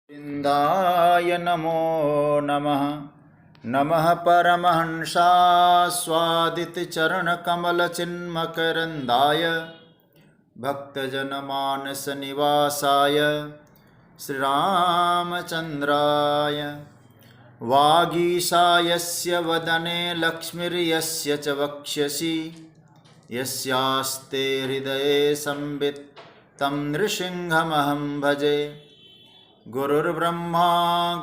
गोविन्दाय नमो नमः। नमः परमहंसास्वादितचरणकमलचिन्मकरन्दाय भक्तजनमानसनिवासाय श्रीरामचन्द्राय। वागीशायस्य वदने लक्ष्मीर्यस्य च वक्ष्यसि यस्यास्ते हृदये संवित् तं नृसिंहमहं भजे। गुरुर्ब्रह्मा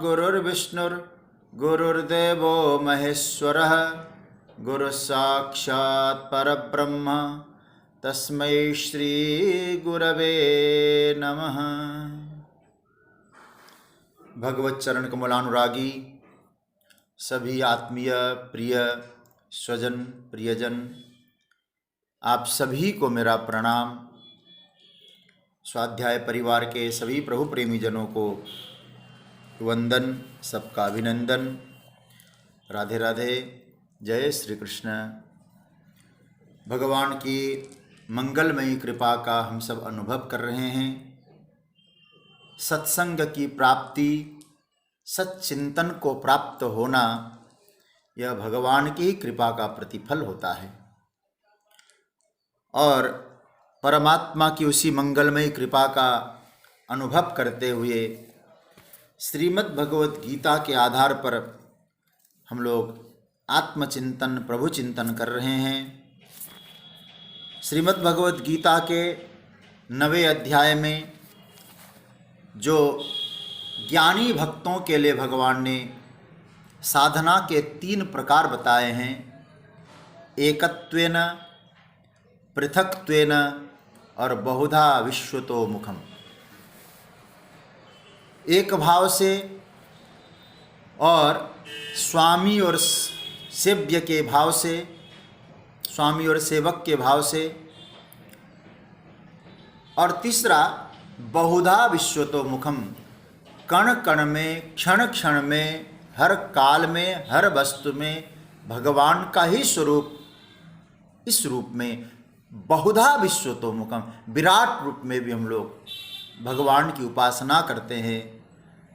गुरुर्विष्णुर्गुरुर्देवो महेश्वरः गुरुसाक्षात् परब्रह्म तस्मै श्री गुरवे नमः। भगवत चरण कमलानुरागी सभी आत्मीय प्रिय स्वजन प्रियजन, आप सभी को मेरा प्रणाम। स्वाध्याय परिवार के सभी प्रभु प्रेमी जनों को वंदन, सबका अभिनंदन। राधे राधे, जय श्री कृष्ण। भगवान की मंगलमयी कृपा का हम सब अनुभव कर रहे हैं। सत्संग की प्राप्ति, सच्चिंतन को प्राप्त होना, यह भगवान की कृपा का प्रतिफल होता है। और परमात्मा की उसी मंगलमयी कृपा का अनुभव करते हुए श्रीमद् भगवत गीता के आधार पर हम लोग आत्मचिंतन, प्रभु चिंतन कर रहे हैं। श्रीमद् भगवत गीता के 9वें अध्याय में जो ज्ञानी भक्तों के लिए भगवान ने साधना के 3 प्रकार बताए हैं, एकत्वेन, पृथक्त्वेन और बहुधा विश्वतो मुखम। एक भाव से और स्वामी और सेव्य के भाव से, स्वामी और सेवक के भाव से, और तीसरा बहुधा विश्वतो मुखम, कण कण में, क्षण क्षण में, हर काल में, हर वस्तु में भगवान का ही स्वरूप, इस रूप में बहुधा विश्वतो मुखम, विराट रूप में भी हम लोग भगवान की उपासना करते हैं।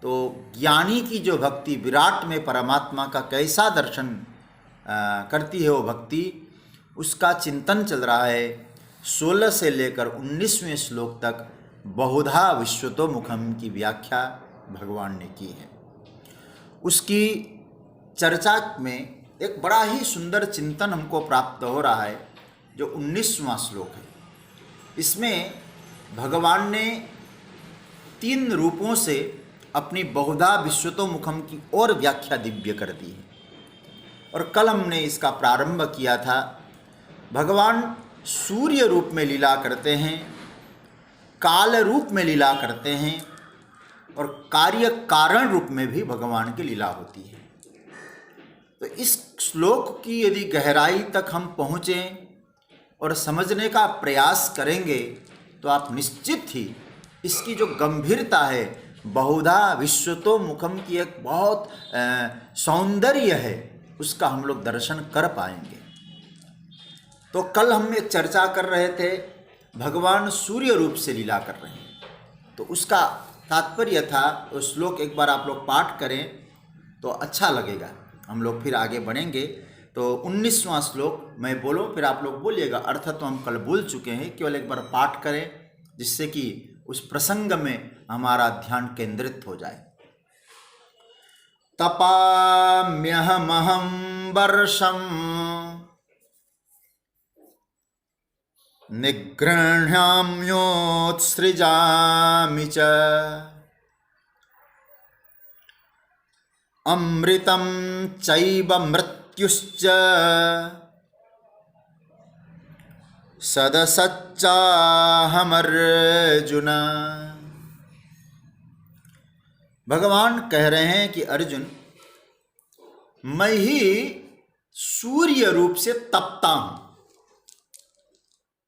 तो ज्ञानी की जो भक्ति विराट में परमात्मा का कैसा दर्शन करती है, वो भक्ति, उसका चिंतन चल रहा है। 16 से लेकर 19वें श्लोक तक बहुधा विश्वतो मुखम की व्याख्या भगवान ने की है। उसकी चर्चा में एक बड़ा ही सुंदर चिंतन हमको प्राप्त हो रहा है, जो 19वां श्लोक है। इसमें भगवान ने 3 रूपों से अपनी बहुधा विश्वतो मुखम की और व्याख्या दिव्य कर दी है। और कल हमने इसका प्रारंभ किया था। भगवान सूर्य रूप में लीला करते हैं, काल रूप में लीला करते हैं, और कार्य कारण रूप में भी भगवान की लीला होती है। तो इस श्लोक की यदि गहराई तक हम पहुँचें और समझने का प्रयास करेंगे तो आप निश्चित ही इसकी जो गंभीरता है, बहुधा विश्वतो मुखम की एक बहुत सौंदर्य है, उसका हम लोग दर्शन कर पाएंगे। तो कल हम एक चर्चा कर रहे थे, भगवान सूर्य रूप से लीला कर रहे हैं। तो उसका तात्पर्य था, वो श्लोक एक बार आप लोग पाठ करें तो अच्छा लगेगा, हम लोग फिर आगे बढ़ेंगे। तो 19वां श्लोक मैं बोलूं, फिर आप लोग बोलिएगा। अर्थ तो हम कल बोल चुके हैं, केवल एक बार पाठ करें जिससे कि उस प्रसंग में हमारा ध्यान केंद्रित हो जाए। तपाम्यहमहं वर्षं निगृह्णाम्योत्सृजामि च अमृतं चैव मृत्युश्च सदसच्चाहमर्जुन। भगवान कह रहे हैं कि अर्जुन, मैं ही सूर्य रूप से तपता हूं।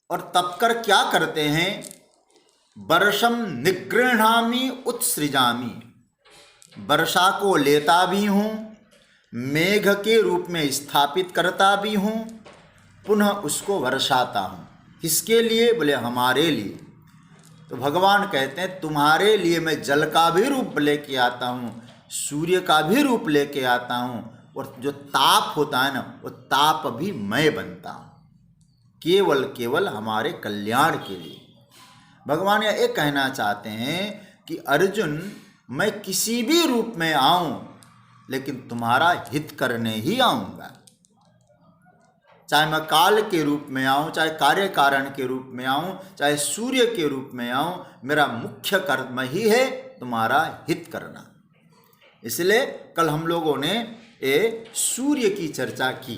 और तपकर क्या करते हैं? वर्षम निगृह्णामि उत्सृजामि, वर्षा को लेता भी हूं, मेघ के रूप में स्थापित करता भी हूं, पुनः उसको वर्षाता हूं। किसके लिए? बोले हमारे लिए। तो भगवान कहते हैं तुम्हारे लिए मैं जल का भी रूप लेके आता हूँ, सूर्य का भी रूप लेके आता हूँ, और जो ताप होता है ना वो ताप भी मैं बनता हूँ, केवल केवल हमारे कल्याण के लिए। भगवान ये कहना चाहते हैं कि अर्जुन, मैं किसी भी रूप में आऊं लेकिन तुम्हारा हित करने ही आऊंगा। चाहे मैं काल के रूप में आऊं, चाहे कार्य कारण के रूप में आऊं, चाहे सूर्य के रूप में आऊं, मेरा मुख्य कर्म ही है तुम्हारा हित करना। इसलिए कल हम लोगों ने ये सूर्य की चर्चा की।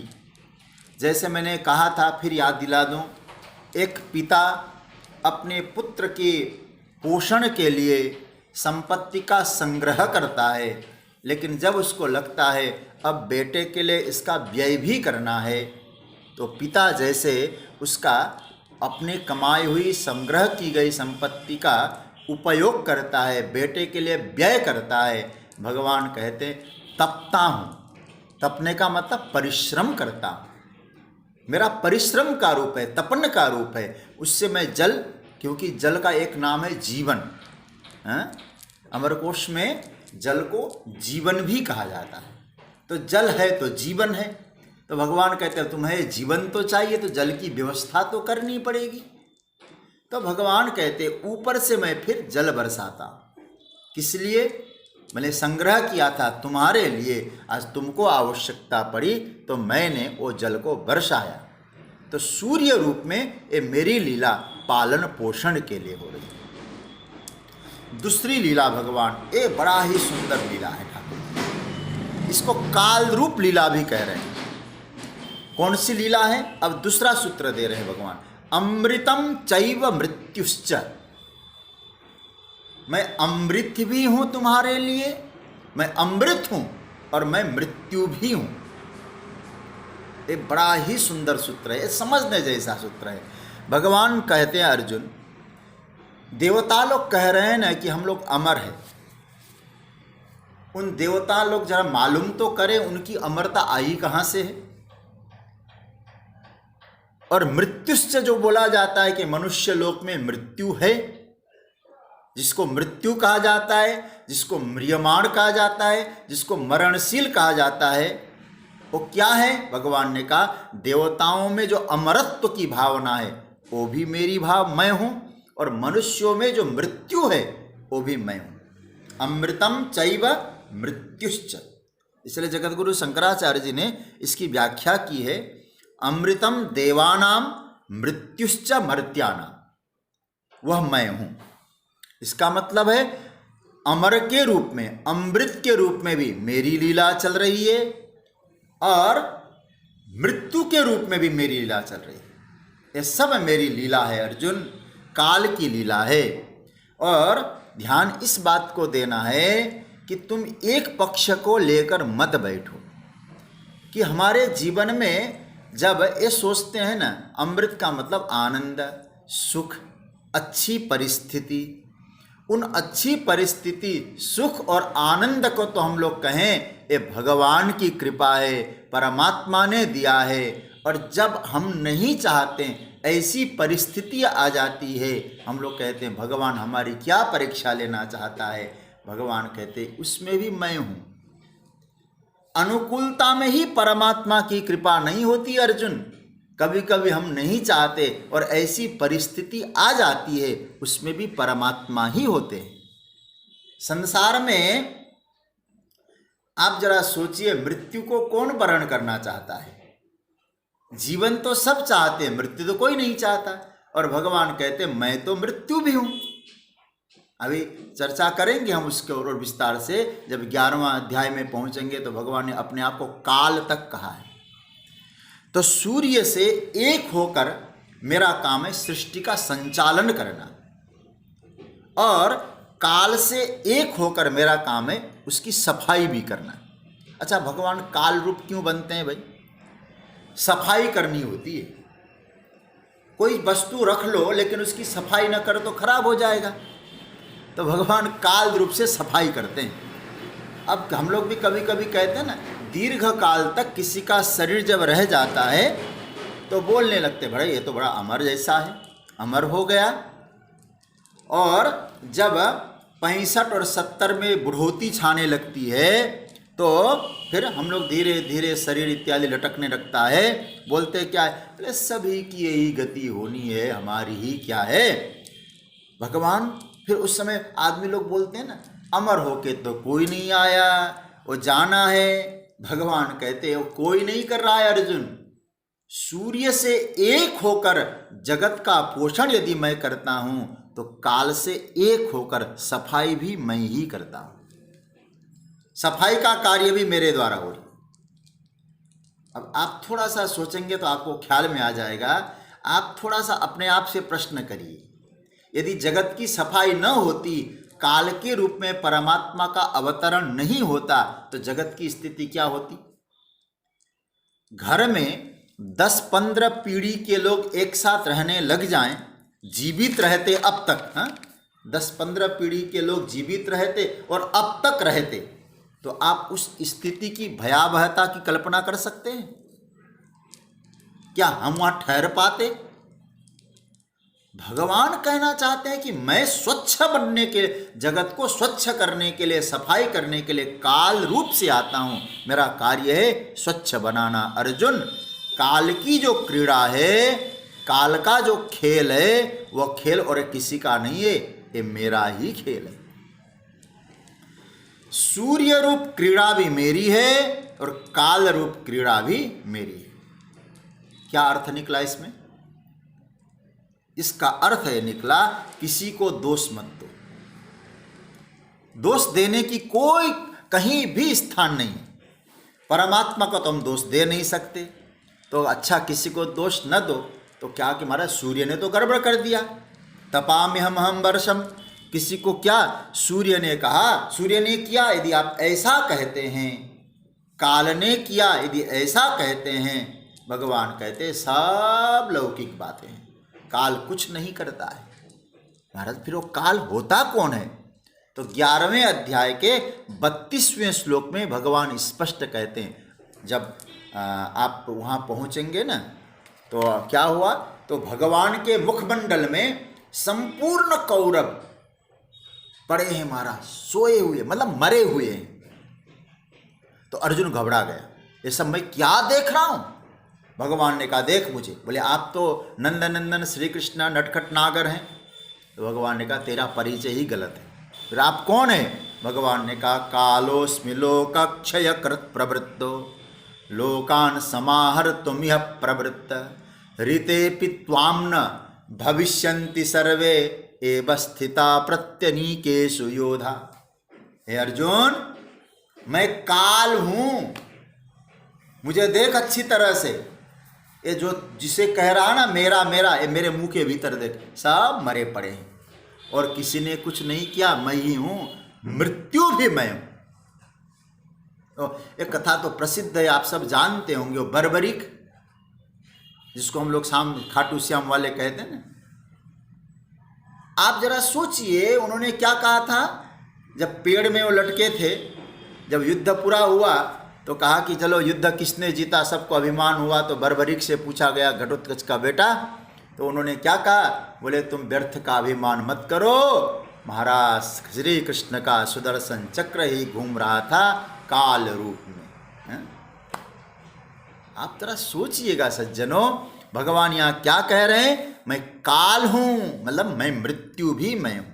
जैसे मैंने कहा था, फिर याद दिला दूं, एक पिता अपने पुत्र के पोषण के लिए संपत्ति का संग्रह करता है, लेकिन जब उसको लगता है अब बेटे के लिए इसका व्यय भी करना है, तो पिता जैसे उसका अपने कमाई हुई संग्रह की गई संपत्ति का उपयोग करता है, बेटे के लिए व्यय करता है। भगवान कहते तपता हूँ। तपने का मतलब परिश्रम करता हूँ, मेरा परिश्रम का रूप है, तपन का रूप है। उससे मैं जल, क्योंकि जल का एक नाम है जीवन, अमरकोश में जल को जीवन भी कहा जाता है। तो जल है तो जीवन है। तो भगवान कहते हैं तुम्हें जीवन तो चाहिए तो जल की व्यवस्था तो करनी पड़ेगी। तो भगवान कहते ऊपर से मैं फिर जल बरसाता। किस लिए? मैंने संग्रह किया था तुम्हारे लिए, आज तुमको आवश्यकता पड़ी तो मैंने वो जल को बरसाया। तो सूर्य रूप में ये मेरी लीला पालन पोषण के लिए हो रही है। दूसरी लीला भगवान, ये बड़ा ही सुंदर लीला है ठाकुर, इसको काल रूप लीला भी कह रहे हैं। कौन सी लीला है? अब दूसरा सूत्र दे रहे हैं भगवान, अमृतम चैव मृत्युश्च। मैं अमृत भी हूं तुम्हारे लिए, मैं अमृत हूं और मैं मृत्यु भी हूं। ये बड़ा ही सुंदर सूत्र है, ये समझने जैसा सूत्र है। भगवान कहते हैं अर्जुन, देवता लोग कह रहे हैं ना कि हम लोग अमर हैं, उन देवता लोग जरा मालूम तो करें उनकी अमरता आई कहां से है। और मृत्युश्च जो बोला जाता है कि मनुष्य लोक में मृत्यु है, जिसको मृत्यु कहा जाता है, जिसको म्रियमाण कहा जाता है, जिसको मरणशील कहा जाता है, वो क्या है? भगवान ने कहा देवताओं में जो अमरत्व की भावना है वो भी मेरी भाव मैं हूं, और मनुष्यों में जो मृत्यु है वो भी मैं हूं। अमृतम चैव मृत्युश्च। इसलिए जगतगुरु शंकराचार्य जी ने इसकी व्याख्या की है, अमृतम देवानाम मृत्युश्च मर्त्यानाम, वह मैं हूं। इसका मतलब है अमर के रूप में, अमृत के रूप में भी मेरी लीला चल रही है, और मृत्यु के रूप में भी मेरी लीला चल रही है। ये सब मेरी लीला है अर्जुन, काल की लीला है। और ध्यान इस बात को देना है कि तुम एक पक्ष को लेकर मत बैठो, कि हमारे जीवन में जब ये सोचते हैं ना, अमृत का मतलब आनंद, सुख, अच्छी परिस्थिति, उन अच्छी परिस्थिति, सुख और आनंद को तो हम लोग कहें ये भगवान की कृपा है, परमात्मा ने दिया है। और जब हम नहीं चाहते ऐसी परिस्थितियाँ आ जाती है, हम लोग कहते हैं भगवान हमारी क्या परीक्षा लेना चाहता है। भगवान कहते उसमें भी मैं हूँ। अनुकूलता में ही परमात्मा की कृपा नहीं होती अर्जुन, कभी कभी हम नहीं चाहते और ऐसी परिस्थिति आ जाती है, उसमें भी परमात्मा ही होते हैं। संसार में आप जरा सोचिए, मृत्यु को कौन वर्ण करना चाहता है? जीवन तो सब चाहते हैं, मृत्यु तो कोई नहीं चाहता। और भगवान कहते मैं तो मृत्यु भी हूं। अभी चर्चा करेंगे हम उसके और विस्तार से, जब 11वां अध्याय में पहुंचेंगे तो भगवान ने अपने आप को काल तक कहा है। तो सूर्य से एक होकर मेरा काम है सृष्टि का संचालन करना, और काल से एक होकर मेरा काम है उसकी सफाई भी करना। अच्छा, भगवान काल रूप क्यों बनते हैं भाई? सफाई करनी होती है। कोई वस्तु रख लो लेकिन उसकी सफाई न करो तो खराब हो जाएगा, तो भगवान काल रूप से सफाई करते हैं। अब हम लोग भी कभी कभी कहते हैं ना, दीर्घ काल तक किसी का शरीर जब रह जाता है तो बोलने लगते भाई ये तो बड़ा अमर जैसा है, अमर हो गया। और जब 65 और 70 में बुढ़ोती छाने लगती है तो फिर हम लोग धीरे धीरे शरीर इत्यादि लटकने लगता है। बोलते क्या है, अरे सभी की यही गति होनी है, हमारी ही क्या है। भगवान फिर उस समय आदमी लोग बोलते हैं ना, अमर होके तो कोई नहीं आया, वो जाना है। भगवान कहते हैं वो कोई नहीं कर रहा है अर्जुन। सूर्य से एक होकर जगत का पोषण यदि मैं करता हूं तो काल से एक होकर सफाई भी मैं ही करता हूं। सफाई का कार्य भी मेरे द्वारा हो रही। अब आप थोड़ा सा सोचेंगे तो आपको ख्याल में आ जाएगा। आप थोड़ा सा अपने आप से प्रश्न करिए, यदि जगत की सफाई न होती, काल के रूप में परमात्मा का अवतरण नहीं होता, तो जगत की स्थिति क्या होती। घर में 10-15 पीढ़ी के लोग एक साथ रहने लग जाएं, जीवित रहते अब तक, 10-15 पीढ़ी के लोग जीवित रहते और अब तक रहते, तो आप उस स्थिति की भयावहता की कल्पना कर सकते हैं? क्या हम वहां ठहर पाते? भगवान कहना चाहते हैं कि मैं स्वच्छ बनने के, जगत को स्वच्छ करने के लिए, सफाई करने के लिए काल रूप से आता हूं। मेरा कार्य है स्वच्छ बनाना। अर्जुन, काल की जो क्रीड़ा है, काल का जो खेल है, वह खेल और किसी का नहीं है, ये मेरा ही खेल है। सूर्य रूप क्रीड़ा भी मेरी है और काल रूप क्रीड़ा भी मेरी है। क्या अर्थ निकला इसमें? इसका अर्थ है निकला, किसी को दोष मत दो। दोष देने की कोई कहीं भी स्थान नहीं है। परमात्मा को तो हम दोष दे नहीं सकते, तो अच्छा किसी को दोष न दो। तो क्या कि महाराज सूर्य ने तो गड़बड़ कर दिया, तपाम्यहम हम वर्षम। किसी को क्या सूर्य ने कहा, सूर्य ने किया यदि आप ऐसा कहते हैं, काल ने किया यदि ऐसा कहते हैं, भगवान कहते सब लौकिक बातें हैं, काल कुछ नहीं करता है। महाराज फिर वो काल होता कौन है? तो 11वें अध्याय के 32वें श्लोक में भगवान स्पष्ट कहते हैं। जब आप वहाँ पहुँचेंगे ना, तो क्या हुआ, तो भगवान के मुखमंडल में संपूर्ण कौरव पड़े हैं महाराज, सोए हुए, मतलब मरे हुए हैं। तो अर्जुन घबरा गया, ये सब मैं क्या देख रहा हूं? भगवान ने कहा देख मुझे। बोले आप तो नंदनंदन श्री कृष्ण नटखट नागर हैं। तो भगवान ने कहा तेरा परिचय ही गलत है। फिर आप कौन है? भगवान ने कहा कालोस्मि लोकक्षय कृत प्रवृत्तो लोकान समाहर तुमिह प्रवृत्त ऋतेपि त्वाम न भविष्यन्ति सर्वे एव स्थिता प्रत्यनीकेषु योधा। हे अर्जुन, मैं काल हूं, मुझे देख अच्छी तरह से। ये जो जिसे कह रहा ना मेरा मेरा, ये मेरे मुंह के भीतर देख, सब मरे पड़े हैं और किसी ने कुछ नहीं किया, मैं ही हूं, मृत्यु भी मैं हूं। तो एक कथा तो प्रसिद्ध है, आप सब जानते होंगे, वो बर्बरिक, जिसको हम लोग खाटू श्याम वाले कहते हैं ना। आप जरा सोचिए उन्होंने क्या कहा था जब पेड़ में वो लटके थे। जब युद्ध पूरा हुआ तो कहा कि चलो युद्ध किसने जीता, सबको अभिमान हुआ। तो बर्बरिक से पूछा गया, घटोत्कच का बेटा, तो उन्होंने क्या कहा? बोले तुम व्यर्थ का अभिमान मत करो, महाराज श्री कृष्ण का सुदर्शन चक्र ही घूम रहा था काल रूप में। आप जरा सोचिएगा सज्जनों, भगवान यहाँ क्या कह रहे हैं? मैं काल हूं, मतलब मैं मृत्यु भी मैं हूं।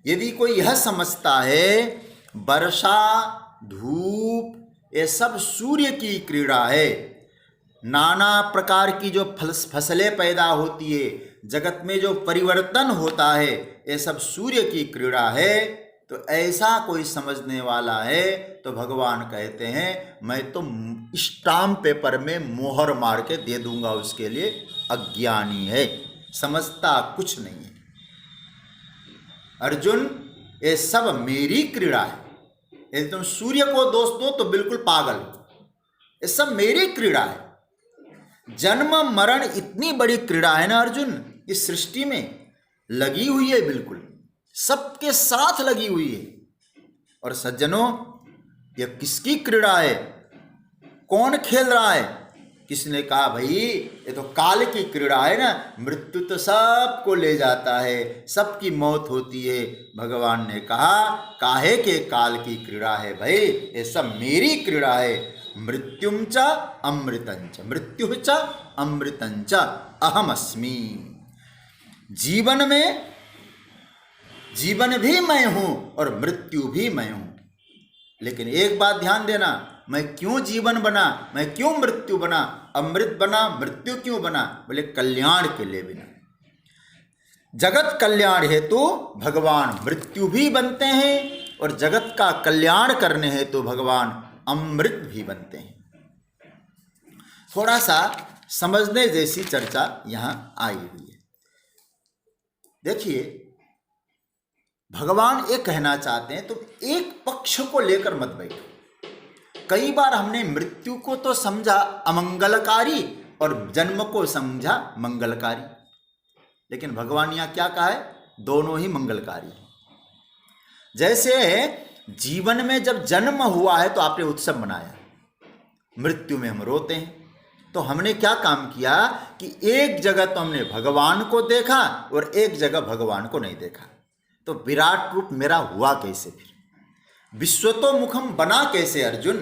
यदि कोई यह समझता है वर्षा धूप ये सब सूर्य की क्रीड़ा है, नाना प्रकार की जो फसलें पैदा होती है, जगत में जो परिवर्तन होता है, ये सब सूर्य की क्रीड़ा है, तो ऐसा कोई समझने वाला है तो भगवान कहते हैं मैं तो स्टाम्प पेपर में मोहर मार के दे दूंगा, उसके लिए अज्ञानी है, समझता कुछ नहीं है। अर्जुन, ये सब मेरी क्रीड़ा है। यदि तुम सूर्य को दोष दो तो बिल्कुल पागल, ये सब मेरी क्रीड़ा है। जन्म मरण इतनी बड़ी क्रीड़ा है ना अर्जुन, इस सृष्टि में लगी हुई है, बिल्कुल सबके साथ लगी हुई है। और सज्जनों, यह किसकी क्रीड़ा है? कौन खेल रहा है? किसने कहा भाई ये तो काल की क्रीड़ा है ना, मृत्यु तो सबको ले जाता है, सबकी मौत होती है। भगवान ने कहा काहे के काल की क्रीड़ा है भाई, ये सब मेरी क्रीड़ा है। मृत्युम च अमृतंच, मृत्यु च अमृतंच अहम अस्मि। जीवन में जीवन भी मैं हूं और मृत्यु भी मैं हूं। लेकिन एक बात ध्यान देना, मैं क्यों जीवन बना, मैं क्यों मृत्यु बना, अमृत बना, मृत्यु क्यों बना? बोले कल्याण के लिए बिना। जगत कल्याण हेतु भगवान मृत्यु भी बनते हैं और जगत का कल्याण करने हेतु भगवान अमृत भी बनते हैं। थोड़ा सा समझने जैसी चर्चा यहां आई हुई है। देखिए, भगवान ये कहना चाहते हैं तुम एक पक्ष को लेकर मत बैठो। कई बार हमने मृत्यु को तो समझा अमंगलकारी और जन्म को समझा मंगलकारी, लेकिन भगवान यहां क्या कहा है, दोनों ही मंगलकारी हैं। जैसे जीवन में जब जन्म हुआ है तो आपने उत्सव मनाया, मृत्यु में हम रोते हैं। तो हमने क्या काम किया कि एक जगह तो हमने भगवान को देखा और एक जगह भगवान को नहीं देखा। तो विराट रूप मेरा हुआ कैसे, फिर विश्वतोमुखम बना कैसे अर्जुन?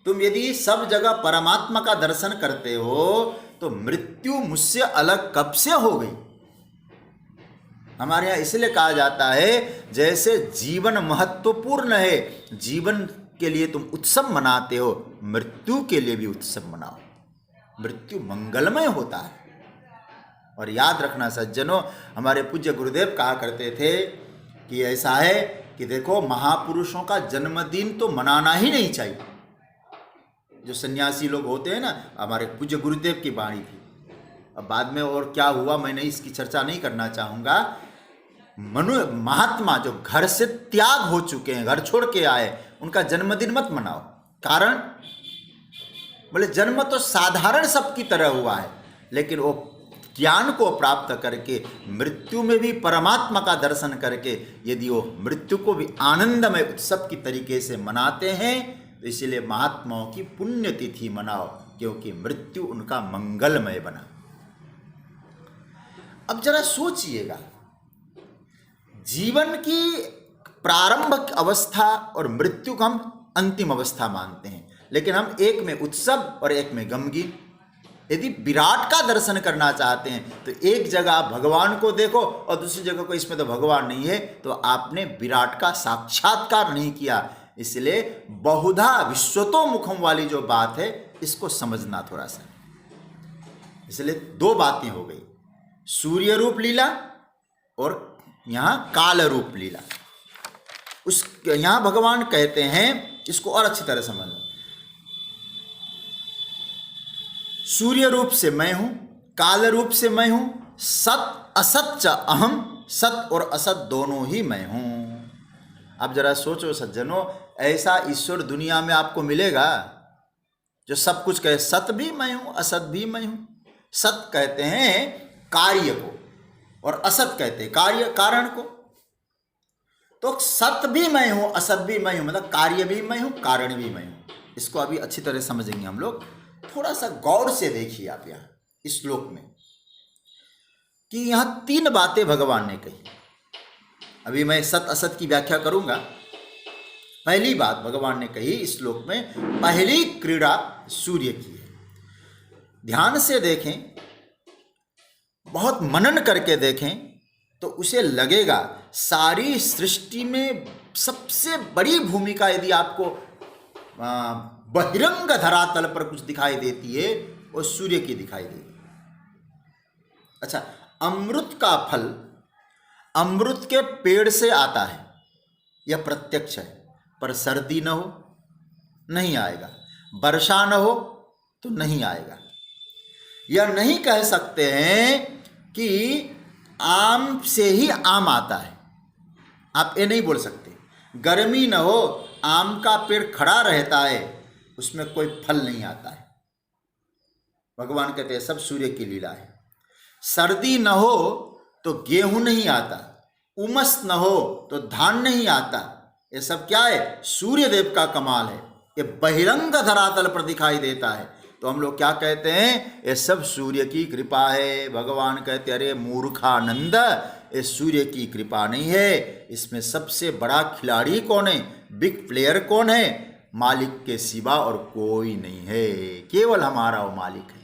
तुम यदि सब जगह परमात्मा का दर्शन करते हो तो मृत्यु मुझसे अलग कब से हो गई? हमारे यहाँ इसलिए कहा जाता है जैसे जीवन महत्वपूर्ण है, जीवन के लिए तुम उत्सव मनाते हो, मृत्यु के लिए भी उत्सव मनाओ। मृत्यु मंगलमय होता है। और याद रखना सज्जनों, हमारे पूज्य गुरुदेव कहा करते थे कि ऐसा है कि देखो महापुरुषों का जन्मदिन तो मनाना ही नहीं चाहिए। जो सन्यासी लोग होते हैं ना, हमारे पूज्य गुरुदेव की वाणी थी। अब बाद में और क्या हुआ मैंने इसकी चर्चा नहीं करना चाहूँगा। महात्मा जो घर से त्याग हो चुके हैं, घर छोड़ के आए, उनका जन्मदिन मत मनाओ। कारण बोले जन्म तो साधारण सबकी तरह हुआ है, लेकिन वो ज्ञान को प्राप्त करके मृत्यु में भी परमात्मा का दर्शन करके यदि वो मृत्यु को भी आनंदमय उत्सव की तरीके से मनाते हैं तो इसलिए महात्माओं की पुण्यतिथि मनाओ, क्योंकि मृत्यु उनका मंगलमय बना। अब जरा सोचिएगा, जीवन की प्रारंभिक अवस्था और मृत्यु को हम अंतिम अवस्था मानते हैं, लेकिन हम एक में उत्सव और एक में गमगीन। यदि विराट का दर्शन करना चाहते हैं तो एक जगह आप भगवान को देखो और दूसरी जगह को इसमें तो भगवान नहीं है, तो आपने विराट का साक्षात्कार नहीं किया। इसलिए बहुधा विश्वतोमुखम वाली जो बात है इसको समझना थोड़ा सा। इसलिए दो बातें हो गई, सूर्य रूप लीला और यहाँ काल रूप लीला। उस यहाँ भगवान कहते हैं, इसको और अच्छी तरह समझ लो, सूर्य रूप से मैं हूं, काल रूप से मैं हूं, सत असत च अहम, सत और असत दोनों ही मैं हूं। अब जरा सोचो सज्जनों, ऐसा ईश्वर दुनिया में आपको मिलेगा जो सब कुछ कहे सत भी मैं हूं असत भी मैं हूं। सत कहते हैं कार्य को और असत कहते हैं कार्य कारण को। तो सत भी मैं हूं असत भी मैं हूं, मतलब कार्य भी मैं हूं कारण भी मैं हूं। इसको अभी अच्छी तरह समझेंगे हम लोग। थोड़ा सा गौर से देखिए आप यहाँ इस श्लोक में कि यहां तीन बातें भगवान ने कही। अभी मैं सत असत की व्याख्या करूंगा। पहली बात भगवान ने कही इस श्लोक में, पहली क्रीड़ा सूर्य की है। ध्यान से देखें, बहुत मनन करके देखें तो उसे लगेगा सारी सृष्टि में सबसे बड़ी भूमिका यदि आपको बहिरंग धरातल पर कुछ दिखाई देती है वो सूर्य की दिखाई देती। अच्छा, अमृत का फल अमृत के पेड़ से आता है, यह प्रत्यक्ष है, पर सर्दी न हो नहीं आएगा, वर्षा न हो तो नहीं आएगा। यह नहीं कह सकते हैं कि आम से ही आम आता है, आप ये नहीं बोल सकते। गर्मी न हो, आम का पेड़ खड़ा रहता है, उसमें कोई फल नहीं आता है। भगवान कहते हैं सब सूर्य की लीला है। सर्दी न हो तो गेहूं नहीं आता, उमस न हो तो धान नहीं आता। ये सब क्या है? सूर्य देव का कमाल है। ये बहिरंग धरातल पर दिखाई देता है। तो हम लोग क्या कहते हैं, ये सब सूर्य की कृपा है। भगवान कहते अरे मूर्खानंद, ये सूर्य की कृपा नहीं है, इसमें सबसे बड़ा खिलाड़ी कौन है, बिग प्लेयर कौन है, मालिक के सिवा और कोई नहीं है, केवल हमारा वो मालिक है।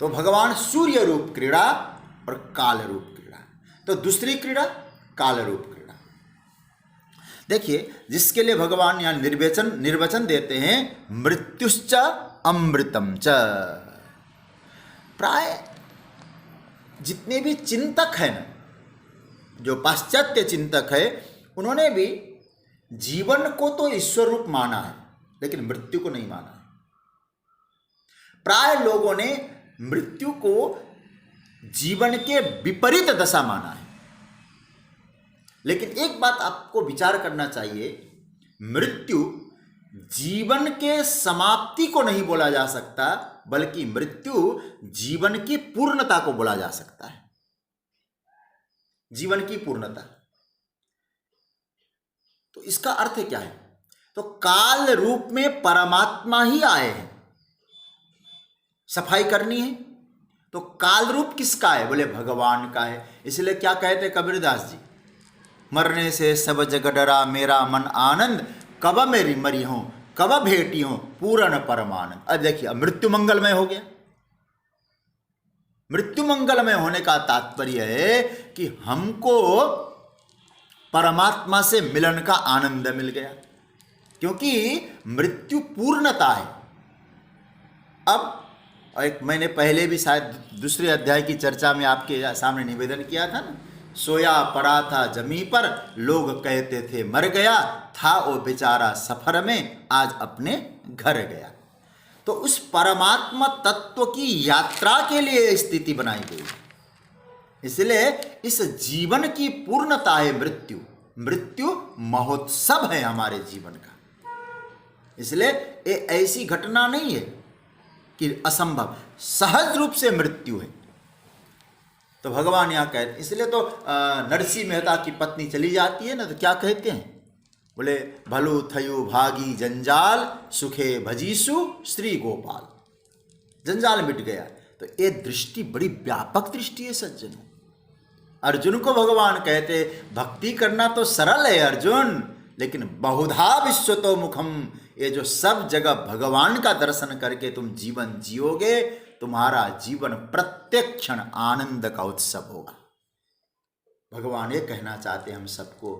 तो भगवान सूर्य रूप क्रीड़ा और काल रूप क्रीड़ा। तो दूसरी क्रीड़ा काल रूप क्रीड़ा। देखिए, जिसके लिए भगवान यहाँ निर्वचन देते हैं, मृत्युश्च अमृतम च। प्राय जितने भी चिंतक हैं ना, जो पाश्चात्य चिंतक है, उन्होंने भी जीवन को तो ईश्वर रूप माना है, लेकिन मृत्यु को नहीं माना है। प्राय लोगों ने मृत्यु को जीवन के विपरीत दशा माना है। लेकिन एक बात आपको विचार करना चाहिए, मृत्यु जीवन के समाप्ति को नहीं बोला जा सकता, बल्कि मृत्यु जीवन की पूर्णता को बोला जा सकता है। जीवन की पूर्णता। तो इसका अर्थ क्या है? तो काल रूप में परमात्मा ही आए हैं। सफाई करनी है तो काल रूप किसका है? बोले भगवान का है। इसलिए क्या कहते कबीरदास जी, मरने से सब जग डरा मेरा मन आनंद, कब मेरी मरी हो कब भेटी हो पूर्ण परमानंद। अब देखिए, अब मृत्यु मंगलमय हो गया। मृत्यु मंगलमय होने का तात्पर्य है कि हमको परमात्मा से मिलन का आनंद मिल गया, क्योंकि मृत्यु पूर्णता है। अब एक मैंने पहले भी शायद दूसरे अध्याय की चर्चा में आपके सामने निवेदन किया था ना, सोया पड़ा था जमी पर, लोग कहते थे मर गया, था वो बेचारा सफर में, आज अपने घर गया। तो उस परमात्मा तत्व की यात्रा के लिए स्थिति बनाई गई। इसलिए इस जीवन की पूर्णता है मृत्यु। मृत्यु महोत्सव है हमारे जीवन का। इसलिए ये ऐसी घटना नहीं है कि असंभव, सहज रूप से मृत्यु है। तो भगवान यहाँ कहते, इसलिए तो नरसिंह मेहता की पत्नी चली जाती है ना, तो क्या कहते हैं? बोले भलु थयु भागी जंजाल, सुखे भजीसु श्री गोपाल। जंजाल मिट गया। तो ये दृष्टि बड़ी व्यापक दृष्टि है सज्जनों। अर्जुन को भगवान कहते भक्ति करना तो सरल है अर्जुन, लेकिन बहुधा विश्वतो मुखम, ये जो सब जगह भगवान का दर्शन करके तुम जीवन जियोगे, तुम्हारा जीवन प्रत्येक क्षण आनंद का उत्सव होगा। भगवान ये कहना चाहते हैं हम सबको,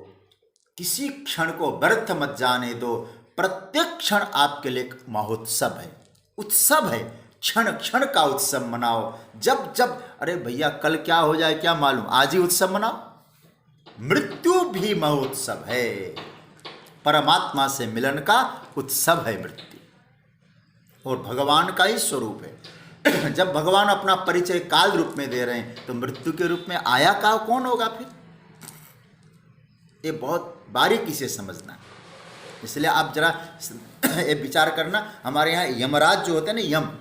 किसी क्षण को व्यर्थ मत जाने दो, प्रत्येक क्षण आपके लिए एक महोत्सव है, उत्सव है। क्षण क्षण का उत्सव मनाओ। जब जब, अरे भैया कल क्या हो जाए क्या मालूम, आज ही उत्सव मनाओ। मृत्यु भी महोत्सव है, परमात्मा से मिलन का उत्सव है मृत्यु, और भगवान का ही स्वरूप है। जब भगवान अपना परिचय काल रूप में दे रहे हैं, तो मृत्यु के रूप में आया का कौन होगा फिर? ये बहुत बारीकी से समझना। इसलिए आप जरा ये विचार करना, हमारे यहाँ यमराज जो होते हैं ना,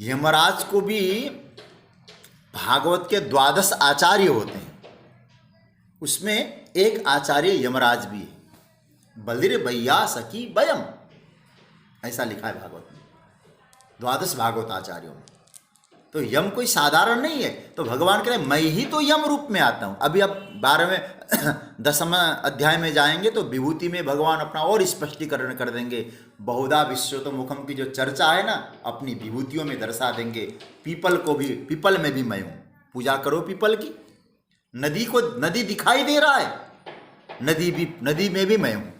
यमराज को भी भागवत के 12 आचार्य होते हैं, उसमें एक आचार्य यमराज भी है। बलिर भैया सखी वयम, ऐसा लिखा है भागवत में, 12 भागवत आचार्यों में। तो यम कोई साधारण नहीं है। तो भगवान कह रहे मैं ही तो यम रूप में आता हूँ। अभी अब 12वें 10वें अध्याय में जाएंगे तो विभूति में भगवान अपना और स्पष्टीकरण कर देंगे। बहुधा विश्वतो मुखम की जो चर्चा है ना, अपनी विभूतियों में दर्शा देंगे। पीपल को भी, पीपल में भी मैं हूँ, पूजा करो पीपल की। नदी को, नदी दिखाई दे रहा है, नदी में भी मैं हूँ।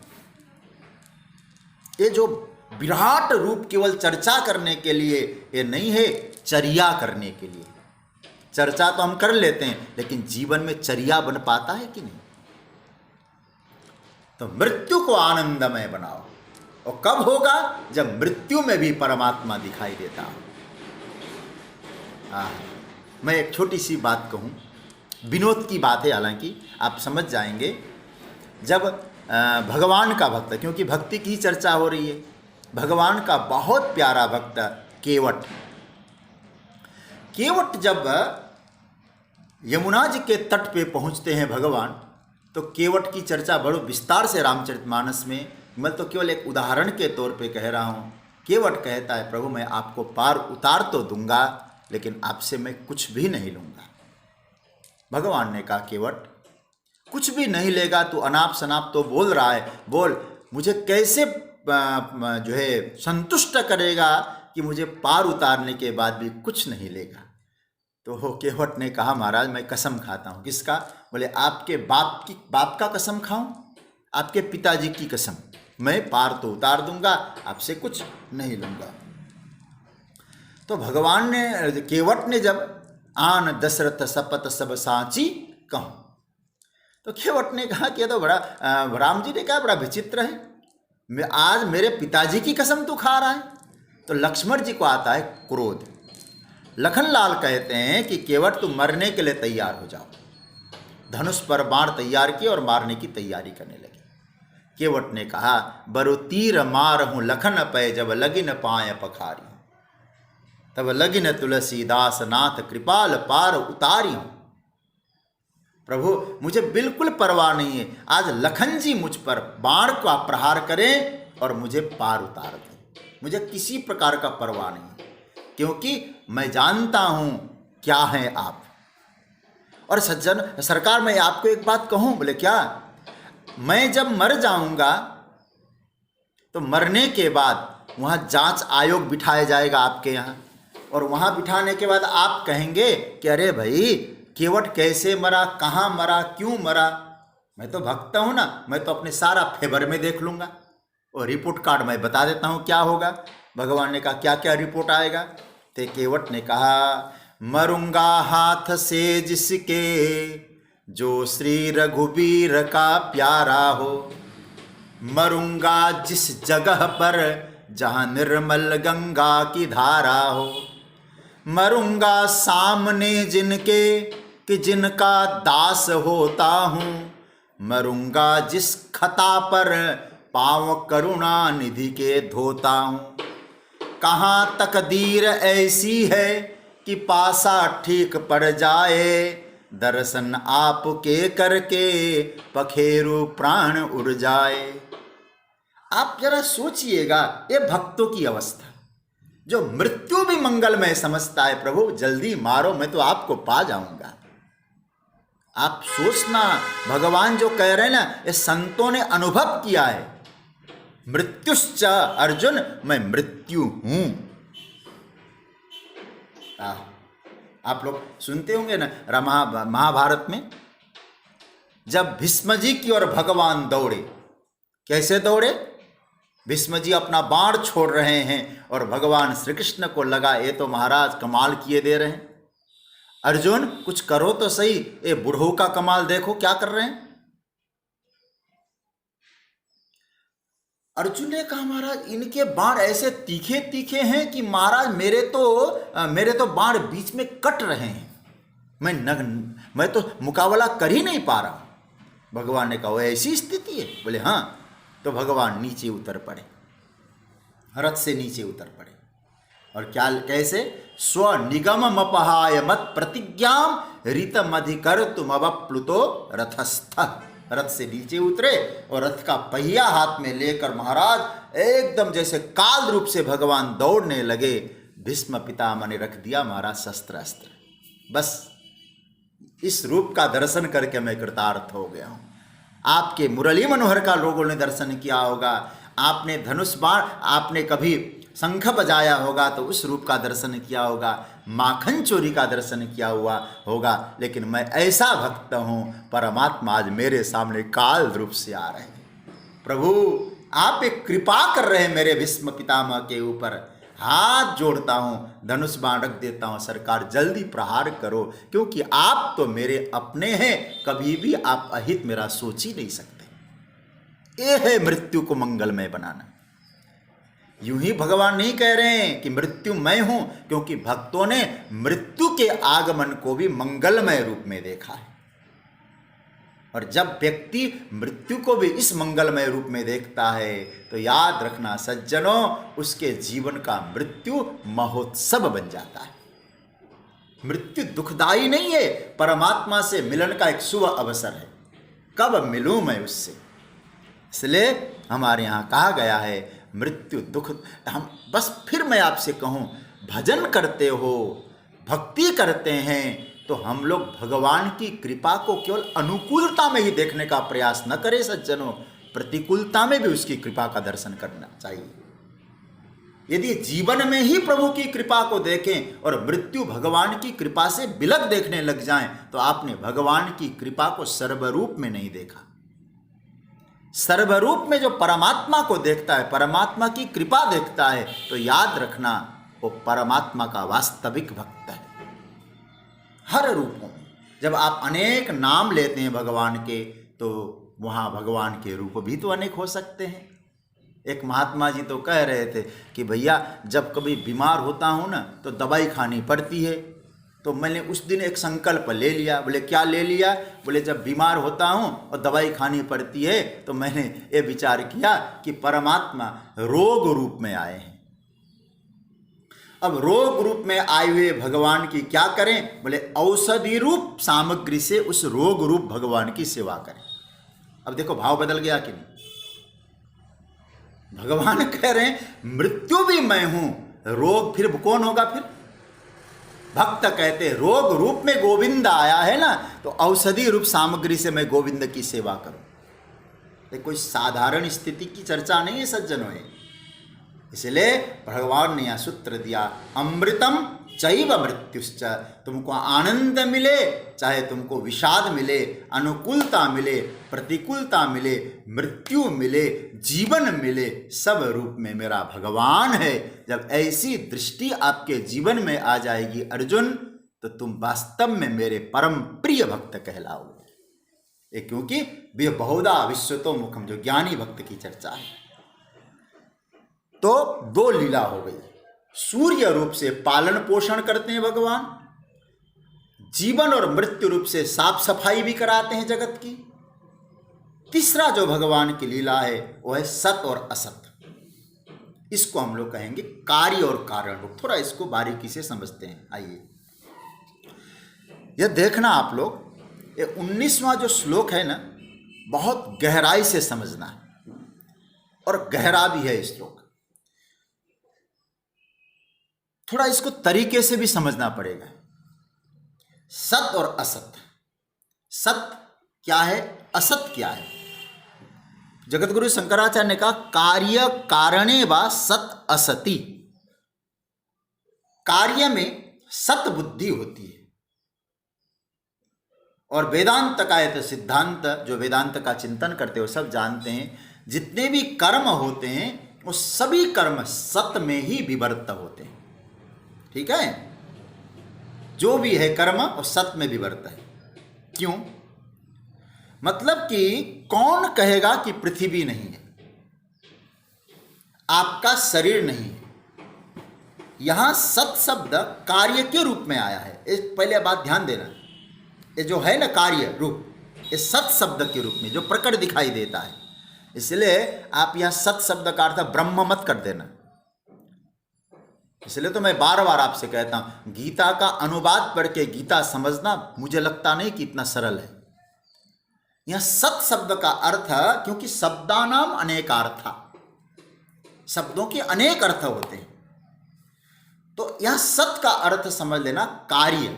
ये जो विराट रूप केवल चर्चा करने के लिए ये नहीं है, चर्या करने के लिए। चर्चा तो हम कर लेते हैं, लेकिन जीवन में चर्या बन पाता है कि नहीं? तो मृत्यु को आनंदमय बनाओ। और कब होगा? जब मृत्यु में भी परमात्मा दिखाई देता हो। मैं एक छोटी सी बात कहूँ, विनोद की बात है, हालांकि आप समझ जाएंगे। जब भगवान का भक्त, क्योंकि भक्ति की चर्चा हो रही है, भगवान का बहुत प्यारा भक्त केवट जब यमुना जी के तट पे पहुंचते हैं भगवान, तो केवट की चर्चा बड़ो विस्तार से रामचरितमानस में, मैं तो केवल एक उदाहरण के तौर पे कह रहा हूँ। केवट कहता है, प्रभु मैं आपको पार उतार तो दूंगा, लेकिन आपसे मैं कुछ भी नहीं लूँगा। भगवान ने कहा, केवट कुछ भी नहीं लेगा, तू अनाप शनाप तो बोल रहा है, बोल मुझे कैसे जो है संतुष्ट करेगा कि मुझे पार उतारने के बाद भी कुछ नहीं लेगा। तो केवट ने कहा, महाराज मैं कसम खाता हूँ। किसका? बोले आपके बाप का कसम खाऊं, आपके पिताजी की कसम, मैं पार तो उतार दूंगा, आपसे कुछ नहीं लूंगा। तो भगवान ने, केवट ने जब आन दशरथ शपथ सब साची कहूं, तो केवट ने कहा कि तो बड़ा, राम जी ने कहा बड़ा विचित्र है, मैं आज मेरे पिताजी की कसम तू खा रहा है। तो लक्ष्मण जी को आता है क्रोध। लखनलाल कहते हैं कि केवट तुम मरने के लिए तैयार हो जाओ। धनुष पर बाण तैयार किए और मारने की तैयारी करने लगे। केवट ने कहा, बरु तीर मार हूं लखन पै, जब लगिन पाए पखारी, तब लगिन तुलसीदास नाथ कृपाल पार उतारी हूं। प्रभु मुझे बिल्कुल परवाह नहीं है, आज लखन जी मुझ पर बाण का प्रहार करें और मुझे पार उतार दें, मुझे किसी प्रकार का परवाह नहीं है, क्योंकि मैं जानता हूं क्या है आप। और सज्जन सरकार, मैं आपको एक बात कहूं। बोले क्या? मैं जब मर जाऊंगा तो मरने के बाद वहां जांच आयोग बिठाया जाएगा आपके यहाँ, और वहां बिठाने के बाद आप कहेंगे कि अरे भाई केवट कैसे मरा, कहाँ मरा, क्यों मरा। मैं तो भक्त हूं ना, मैं तो अपने सारा फेवर में देख लूंगा, और रिपोर्ट कार्ड मैं बता देता हूं क्या होगा। भगवान ने कहा क्या क्या रिपोर्ट आएगा? ते केवट ने कहा, मरूंगा हाथ से जिसके, जो श्री रघुबीर का प्यारा हो, मरूंगा जिस जगह पर जहां निर्मल गंगा की धारा हो, मरूंगा सामने जिनके कि जिनका दास होता हूं, मरूंगा जिस खता पर पांव करुणा निधि के धोता हूं। कहाँ तकदीर ऐसी है कि पासा ठीक पड़ जाए, दर्शन आपके करके पखेरु प्राण उड़ जाए। आप जरा सोचिएगा ये भक्तों की अवस्था, जो मृत्यु भी मंगलमय समझता है, प्रभु जल्दी मारो मैं तो आपको पा जाऊंगा। आप सोचना, भगवान जो कह रहे हैं ना, ये संतों ने अनुभव किया है। मृत्युश्च अर्जुन, मैं मृत्यु हूं। आप लोग सुनते होंगे ना महाभारत में, जब भीष्म जी की ओर भगवान दौड़े, कैसे दौड़े? भीष्म जी अपना बाण छोड़ रहे हैं और भगवान श्री कृष्ण को लगा ये तो महाराज कमाल किए दे रहे हैं, अर्जुन कुछ करो तो सही, ये बूढ़ों का कमाल देखो क्या कर रहे हैं। अर्जुन ने कहा, महाराज इनके बाण ऐसे तीखे तीखे हैं कि महाराज मेरे तो बाण बीच में कट रहे हैं, मैं तो मुकाबला कर ही नहीं पा रहा। भगवान ने कहा ऐसी स्थिति है? बोले हाँ। तो भगवान नीचे उतर पड़े, रथ से नीचे उतर पड़े, और क्या कैसे? स्वनिगम अपहाय मत प्रतिज्ञाम ऋतम अधिकर तुम अवप्लुतो रथस्थ। रथ से नीचे उतरे और रथ का पहिया हाथ में लेकर महाराज एकदम जैसे काल रूप से भगवान दौड़ने लगे। भीष्म पितामह ने रख दिया महाराज शस्त्र अस्त्र। बस इस रूप का दर्शन करके मैं कृतार्थ हो गया हूं। आपके मुरली मनोहर का लोगों ने दर्शन किया होगा, आपने धनुष बाण, आपने कभी शंख बजाया होगा तो उस रूप का दर्शन किया होगा, माखन चोरी का दर्शन किया हुआ होगा, लेकिन मैं ऐसा भक्त हूँ, परमात्मा आज मेरे सामने काल रूप से आ रहे हैं। प्रभु आप एक कृपा कर रहे हैं मेरे भीष्म पितामह के ऊपर, हाथ जोड़ता हूँ, धनुष बाण रख देता हूँ, सरकार जल्दी प्रहार करो, क्योंकि आप तो मेरे अपने हैं, कभी भी आप अहित मेरा सोच ही नहीं सकते। ये है मृत्यु को मंगलमय बनाना। यूं ही भगवान नहीं कह रहे हैं कि मृत्यु मैं हूं, क्योंकि भक्तों ने मृत्यु के आगमन को भी मंगलमय रूप में देखा है। और जब व्यक्ति मृत्यु को भी इस मंगलमय रूप में देखता है तो याद रखना सज्जनों, उसके जीवन का मृत्यु महोत्सव बन जाता है। मृत्यु दुखदाई नहीं है, परमात्मा से मिलन का एक शुभ अवसर है। कब मिलूं मैं उससे। इसलिए हमारे यहाँ कहा गया है मृत्यु दुख। हम बस फिर मैं आपसे कहूँ, भजन करते हो, भक्ति करते हैं, तो हम लोग भगवान की कृपा को केवल अनुकूलता में ही देखने का प्रयास न करें सज्जनों, प्रतिकूलता में भी उसकी कृपा का दर्शन करना चाहिए। यदि जीवन में ही प्रभु की कृपा को देखें और मृत्यु भगवान की कृपा से बिलक देखने लग जाएं, तो आपने भगवान की कृपा को सर्वरूप में नहीं देखा। सर्वरूप में जो परमात्मा को देखता है, परमात्मा की कृपा देखता है, तो याद रखना वो परमात्मा का वास्तविक भक्त है। हर रूपों में जब आप अनेक नाम लेते हैं भगवान के, तो वहाँ भगवान के रूप भी तो अनेक हो सकते हैं। एक महात्मा जी तो कह रहे थे कि भैया जब कभी बीमार होता हूँ ना तो दवाई खानी पड़ती है। तो मैंने उस दिन एक संकल्प ले लिया। बोले क्या ले लिया? बोले जब बीमार होता हूँ और दवाई खानी पड़ती है तो मैंने ये विचार किया कि परमात्मा रोग रूप में आए हैं। अब रोग रूप में आए हुए भगवान की क्या करें? बोले औषधि रूप सामग्री से उस रोग रूप भगवान की सेवा करें। अब देखो भाव बदल गया कि नहीं? भगवान कह रहे हैं मृत्यु भी मैं हूं, रोग फिर कौन होगा? फिर भक्त कहते रोग रूप में गोविंद आया है ना, तो औषधि रूप सामग्री से मैं गोविंद की सेवा करूं। ये कोई साधारण स्थिति की चर्चा नहीं है सज्जनों। इसलिए भगवान ने यह सूत्र दिया, अमृतम चैव मृत्युश्च। तुमको आनंद मिले चाहे तुमको विषाद मिले, अनुकूलता मिले, प्रतिकूलता मिले, मृत्यु मिले, जीवन मिले, सब रूप में मेरा भगवान है। जब ऐसी दृष्टि आपके जीवन में आ जाएगी अर्जुन, तो तुम वास्तव में मेरे परम प्रिय भक्त कहलाओगे। ये क्योंकि बहुधा विश्वतो मुखम, जो ज्ञानी भक्त की चर्चा है। तो दो लीला हो गई, सूर्य रूप से पालन पोषण करते हैं भगवान, जीवन और मृत्यु रूप से साफ सफाई भी कराते हैं जगत की। तीसरा जो भगवान की लीला है वो है सत और असत। इसको हम लोग कहेंगे कार्य और कारण रूप। थोड़ा इसको बारीकी से समझते हैं। आइए यह देखना आप लोग, ये 19वां जो श्लोक है ना, बहुत गहराई से समझना है और गहरा भी है श्लोक। थोड़ा इसको तरीके से भी समझना पड़ेगा। सत और असत, सत क्या है, असत क्या है? जगतगुरु शंकराचार्य ने कहा कार्य कारणे वा सत असति। कार्य में सत बुद्धि होती है। और वेदांत का यह सिद्धांत, जो वेदांत का चिंतन करते हो सब जानते हैं, जितने भी कर्म होते हैं वो सभी कर्म सत में ही विवर्त होते हैं। ठीक है, जो भी है कर्म वो सत में विवर्त है। क्यों? मतलब कि कौन कहेगा कि पृथ्वी नहीं है, आपका शरीर नहीं है? यहां सत शब्द कार्य के रूप में आया है। एक पहले बात ध्यान देना, ये जो है ना कार्य रूप, ये सत शब्द के रूप में जो प्रकट दिखाई देता है। इसलिए आप यहां सत शब्द का अर्थ ब्रह्म मत कर देना। इसलिए तो मैं बार बार आपसे कहता हूं, गीता का अनुवाद पढ़ के गीता समझना मुझे लगता नहीं कि इतना सरल है। यह सत शब्द का अर्थ, क्योंकि शब्दानाम अनेकार्था, शब्दों के अनेक अर्थ होते हैं, तो यह सत का अर्थ समझ लेना कार्य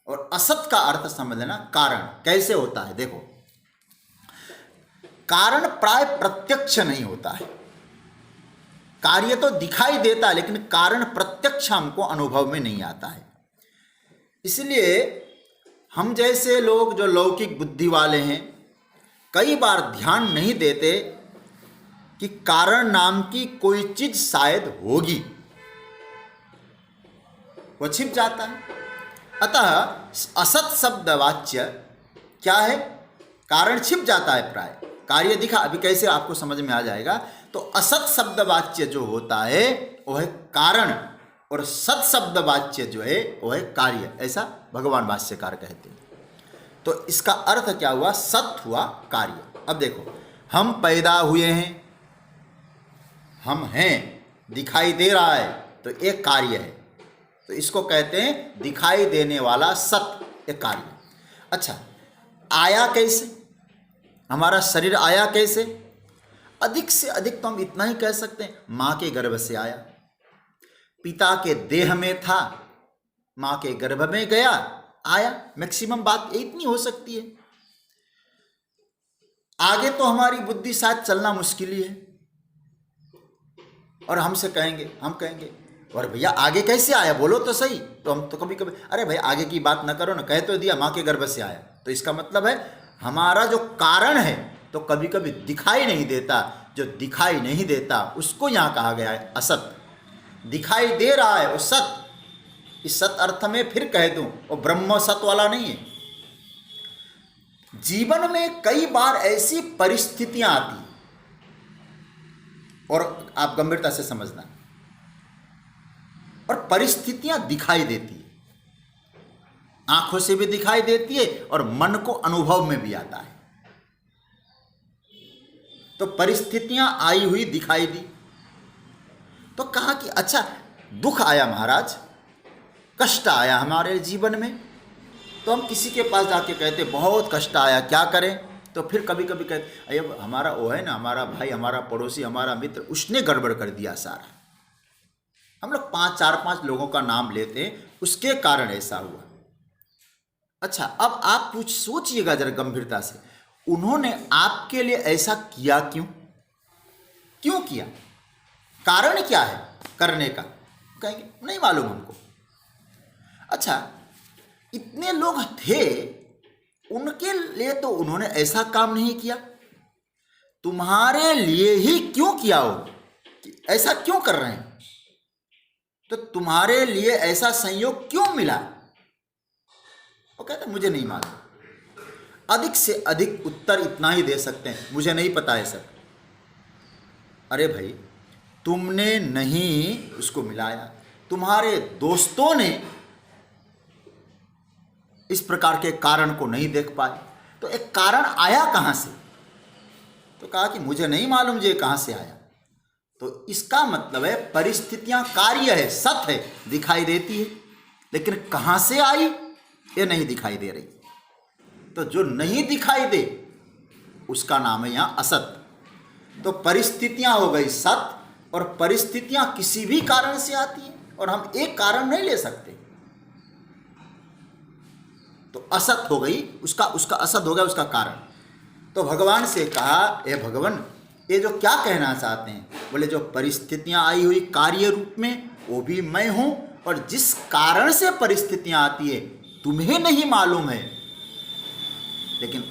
और असत का अर्थ समझ लेना कारण। कैसे होता है देखो, कारण प्राय प्रत्यक्ष नहीं होता है। कार्य तो दिखाई देता है लेकिन कारण प्रत्यक्ष हमको अनुभव में नहीं आता है। इसलिए हम जैसे लोग जो लौकिक बुद्धि वाले हैं, कई बार ध्यान नहीं देते कि कारण नाम की कोई चीज शायद होगी, वो छिप जाता है। अतः असत शब्द वाच्य क्या है, कारण छिप जाता है प्राय। कार्य दिखा, अभी कैसे आपको समझ में आ जाएगा। तो असत शब्द वाच्य जो होता है वो है कारण, और सत शब्द वाच्य जो है वो है कार्य। ऐसा भगवान भाष्यकार कहते हैं। तो इसका अर्थ क्या हुआ, सत हुआ कार्य। अब देखो, हम पैदा हुए हैं, हम हैं, दिखाई दे रहा है, तो एक कार्य है। तो इसको कहते हैं दिखाई देने वाला सत, एक कार्य। अच्छा, आया कैसे? हमारा शरीर आया कैसे? अधिक से अधिक तो हम इतना ही कह सकते हैं, माँ के गर्भ से आया। पिता के देह में था, माँ के गर्भ में गया, आया। मैक्सिमम बात इतनी हो सकती है। आगे तो हमारी बुद्धि शायद चलना मुश्किल ही है। और हम कहेंगे और भैया आगे कैसे आया, बोलो तो सही। तो हम तो कभी कभी अरे भाई आगे की बात ना करो ना, कह तो दिया माँ के गर्भ से आया। तो इसका मतलब है हमारा जो कारण है तो कभी कभी दिखाई नहीं देता। जो दिखाई नहीं देता उसको यहाँ कहा गया है असत। दिखाई दे रहा है वो सत। इस सत अर्थ में फिर कह दूं वो ब्रह्म सत वाला नहीं है। जीवन में कई बार ऐसी परिस्थितियां आती हैं, और आप गंभीरता से समझना, और परिस्थितियां दिखाई देती है, आंखों से भी दिखाई देती है और मन को अनुभव में भी आता है। तो परिस्थितियां आई हुई दिखाई दी, तो कहा कि अच्छा दुख आया महाराज, कष्ट आया हमारे जीवन में। तो हम किसी के पास जाके कहते बहुत कष्ट आया, क्या करें? तो फिर कभी कभी कहते अरे हमारा वो है ना, हमारा भाई, हमारा पड़ोसी, हमारा मित्र, उसने गड़बड़ कर दिया सारा। हम लोग 4-5 लोगों का नाम लेते हैं, उसके कारण ऐसा हुआ। अच्छा अब आप कुछ सोचिएगा जरा गंभीरता से, उन्होंने आपके लिए ऐसा किया क्यों? क्यों किया? कारण क्या है करने का? कहेंगे नहीं मालूम हमको। अच्छा इतने लोग थे, उनके लिए तो उन्होंने ऐसा काम नहीं किया, तुम्हारे लिए ही क्यों किया हो? ऐसा क्यों कर रहे हैं? तो तुम्हारे लिए ऐसा संयोग क्यों मिला? वो कहते मुझे नहीं मालूम। अधिक से अधिक उत्तर इतना ही दे सकते हैं, मुझे नहीं पता है सर। अरे भाई तुमने नहीं उसको मिलाया, तुम्हारे दोस्तों ने इस प्रकार के कारण को नहीं देख पाए, तो एक कारण आया कहां से? तो कहा कि मुझे नहीं मालूम ये कहां से आया। तो इसका मतलब है परिस्थितियां कार्य है, सत है, दिखाई देती है, लेकिन कहां से आई ये नहीं दिखाई दे रही। तो जो नहीं दिखाई दे उसका नाम है यहां असत। तो परिस्थितियां हो गई सत, और परिस्थितियां किसी भी कारण से आती हैं और हम एक कारण नहीं ले सकते। तो असत हो गई, उसका असत हो गया उसका कारण। तो भगवान से कहा हे भगवान ये जो क्या कहना चाहते हैं? बोले जो परिस्थितियां आई हुई कार्य रूप में वो भी मैं हूं, और जिस कारण से परिस्थितियां आती है तुम्हें नहीं मालूम है, लेकिन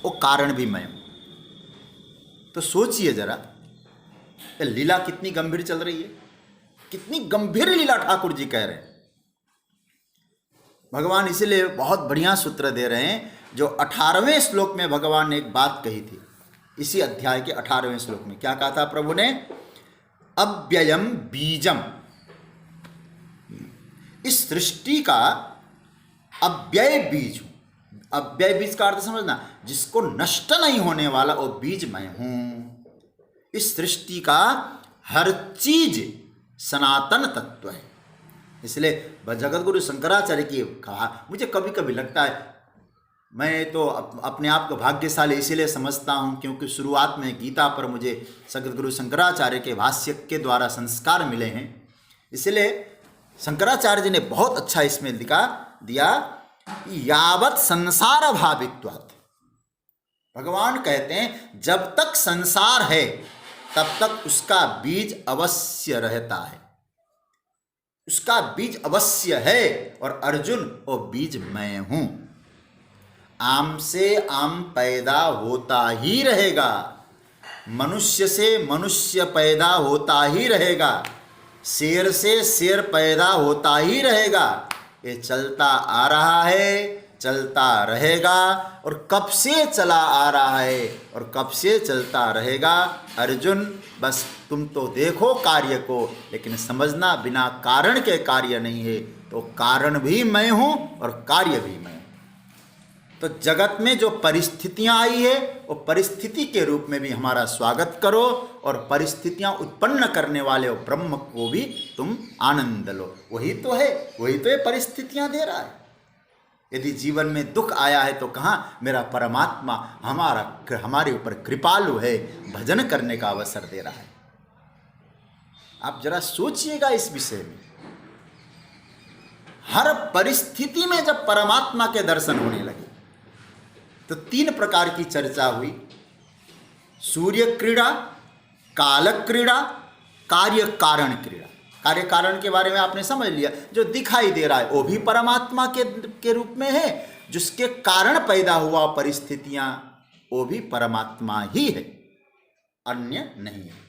वो कारण भी मैं हूं। तो सोचिए जरा लीला कितनी गंभीर चल रही है, कितनी गंभीर लीला ठाकुर जी कह रहे हैं। भगवान इसीलिए बहुत बढ़िया सूत्र दे रहे हैं, जो 18वें श्लोक में भगवान ने एक बात कही थी। इसी अध्याय के 18वें श्लोक में क्या कहा था प्रभु ने? अव्ययम बीजम। इस सृष्टि का अव्यय बीज हूं। अव्यय बीज का अर्थ समझना, जिसको नष्ट नहीं होने वाला वो बीज मैं हूं। इस सृष्टि का हर चीज सनातन तत्व है। इसलिए जगत गुरु शंकराचार्य की कहा, मुझे कभी कभी लगता है, मैं तो अपने आप को भाग्यशाली इसीलिए समझता हूँ क्योंकि शुरुआत में गीता पर मुझे जगत गुरु शंकराचार्य के भाष्य के द्वारा संस्कार मिले हैं। इसलिए शंकराचार्य जी ने बहुत अच्छा इसमें दिया, यावत संसार भावित्वात्। भगवान कहते हैं जब तक संसार है तब तक उसका बीज अवश्य रहता है, उसका बीज अवश्य है। और अर्जुन वो बीज मैं हूं। आम से आम पैदा होता ही रहेगा, मनुष्य से मनुष्य पैदा होता ही रहेगा, शेर से शेर पैदा होता ही रहेगा। ये चलता आ रहा है, चलता रहेगा, और कब से चला आ रहा है और कब से चलता रहेगा। अर्जुन बस तुम तो देखो कार्य को, लेकिन समझना बिना कारण के कार्य नहीं है। तो कारण भी मैं हूं और कार्य भी मैं हूं। तो जगत में जो परिस्थितियां आई है वो परिस्थिति के रूप में भी हमारा स्वागत करो, और परिस्थितियां उत्पन्न करने वाले ब्रह्म को भी तुम आनंद लो। वही तो है, वही तो ये परिस्थितियां दे रहा है। यदि जीवन में दुख आया है तो कहाँ मेरा परमात्मा हमारे ऊपर कृपालु है, भजन करने का अवसर दे रहा है। आप जरा सोचिएगा इस विषय में। हर परिस्थिति में जब परमात्मा के दर्शन होने लगे तो 3 प्रकार की चर्चा हुई। सूर्य क्रीड़ा, काल क्रीड़ा, कार्य कारण क्रीड़ा। कार्य कारण के बारे में आपने समझ लिया, जो दिखाई दे रहा है वो भी परमात्मा के रूप में है, जिसके कारण पैदा हुआ परिस्थितियां वो भी परमात्मा ही है, अन्य नहीं है।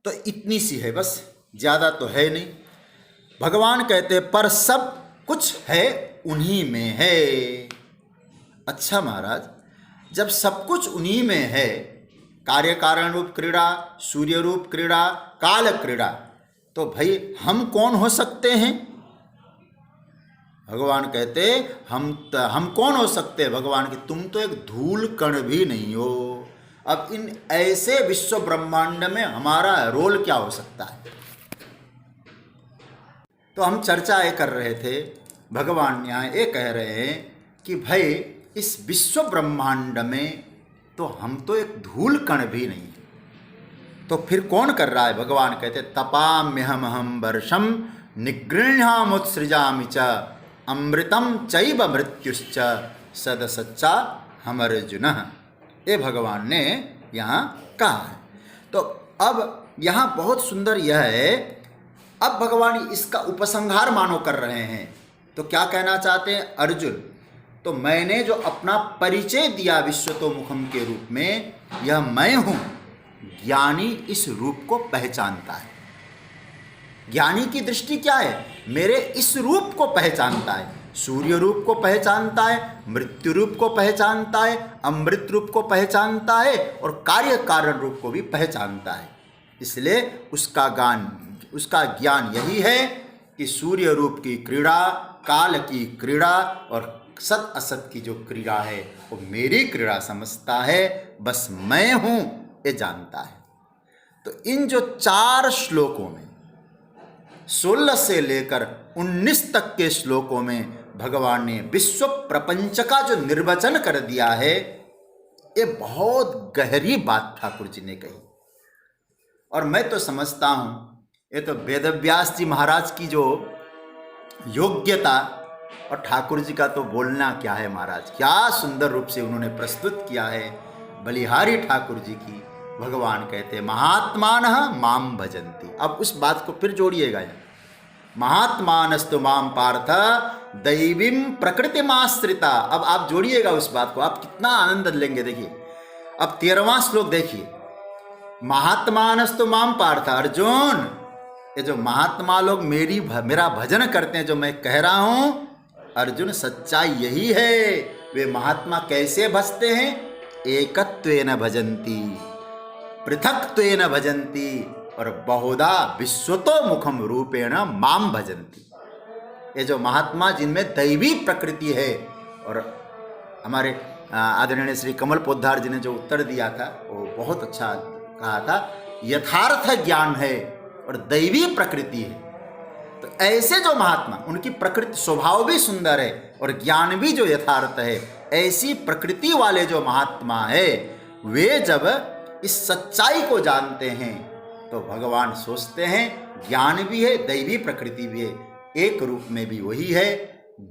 तो इतनी सी है बस, ज्यादा तो है नहीं। भगवान कहते हैं पर सब कुछ है उन्हीं में है। अच्छा महाराज, जब सब कुछ उन्हीं में है, कार्य कारण रूप क्रीड़ा, सूर्य रूप क्रीड़ा, काल क्रीड़ा, तो भाई हम कौन हो सकते हैं? भगवान कहते हम कौन हो सकते हैं? भगवान के तुम तो एक धूल कण भी नहीं हो। अब इन ऐसे विश्व ब्रह्मांड में हमारा रोल क्या हो सकता है? तो हम चर्चा ये कर रहे थे, भगवान यहाँ ये कह रहे हैं कि भाई इस विश्व ब्रह्मांड में तो हम तो एक धूल कण भी नहीं। तो फिर कौन कर रहा है? भगवान कहते तपाम्यहमहं वर्षम निगृह्णामुत्सृजामि च अमृतम चैव मृत्युश्च सदसच्चा हमर्जुनः। ये भगवान ने यहाँ कहा है। तो अब यहाँ बहुत सुंदर यह है, अब भगवान इसका उपसंहार मानो कर रहे हैं। तो क्या कहना चाहते हैं अर्जुन? तो मैंने जो अपना परिचय दिया विश्वतोमुखम के रूप में, यह मैं हूं। ज्ञानी इस रूप को पहचानता है। ज्ञानी की दृष्टि क्या है? मेरे इस रूप को पहचानता है। सूर्य रूप को पहचानता है, मृत्यु रूप को पहचानता है, अमृत रूप को पहचानता है और कार्य कारण रूप को भी पहचानता है। इसलिए उसका ज्ञान यही है कि सूर्य रूप की क्रीड़ा, काल की क्रीड़ा और सत असत की जो क्रीड़ा है वो मेरी क्रीड़ा समझता है। बस मैं हूं ये जानता है। तो इन जो 4 श्लोकों में 16 से लेकर 19 तक के श्लोकों में भगवान ने विश्व प्रपंच का जो निर्वचन कर दिया है, ये बहुत गहरी बात ठाकुर जी ने कही। और मैं तो समझता हूं ये तो वेदव्यास जी महाराज की जो योग्यता और ठाकुर जी का तो बोलना क्या है महाराज, क्या सुंदर रूप से उन्होंने प्रस्तुत किया है। बलिहारी ठाकुर जी की भगवान कहते महात्मानः माम भजन्ति। अब उस बात को फिर जोड़िएगा, महात्मानस्तु माम पार्थ दैवीं प्रकृतिमाश्रिता। अब आप जोड़िएगा उस बात को, आप कितना आनंद लेंगे। देखिए अब 13वां श्लोक देखिए, महात्मानस्तु माम पार्थ। अर्जुन, ये जो महात्मा लोग मेरा भजन करते हैं, जो मैं कह रहा हूं, अर्जुन सच्चाई यही है। वे महात्मा कैसे भजते हैं? एकत्वेन भजन्ति, पृथक्त्वेन भजन्ति और बहुधा विश्वतोमुखम रूपेण माम भजन्ति। ये जो महात्मा जिनमें दैवी प्रकृति है, और हमारे आदरणीय श्री कमल पोद्दार जी ने जो उत्तर दिया था वो बहुत अच्छा कहा था, यथार्थ ज्ञान है और दैवी प्रकृति है। तो ऐसे जो महात्मा, उनकी प्रकृति स्वभाव भी सुंदर है और ज्ञान भी जो यथार्थ है, ऐसी प्रकृति वाले जो महात्मा है, वे जब इस सच्चाई को जानते हैं तो भगवान सोचते हैं ज्ञान भी है, दैवी प्रकृति भी है, एक रूप में भी वही है,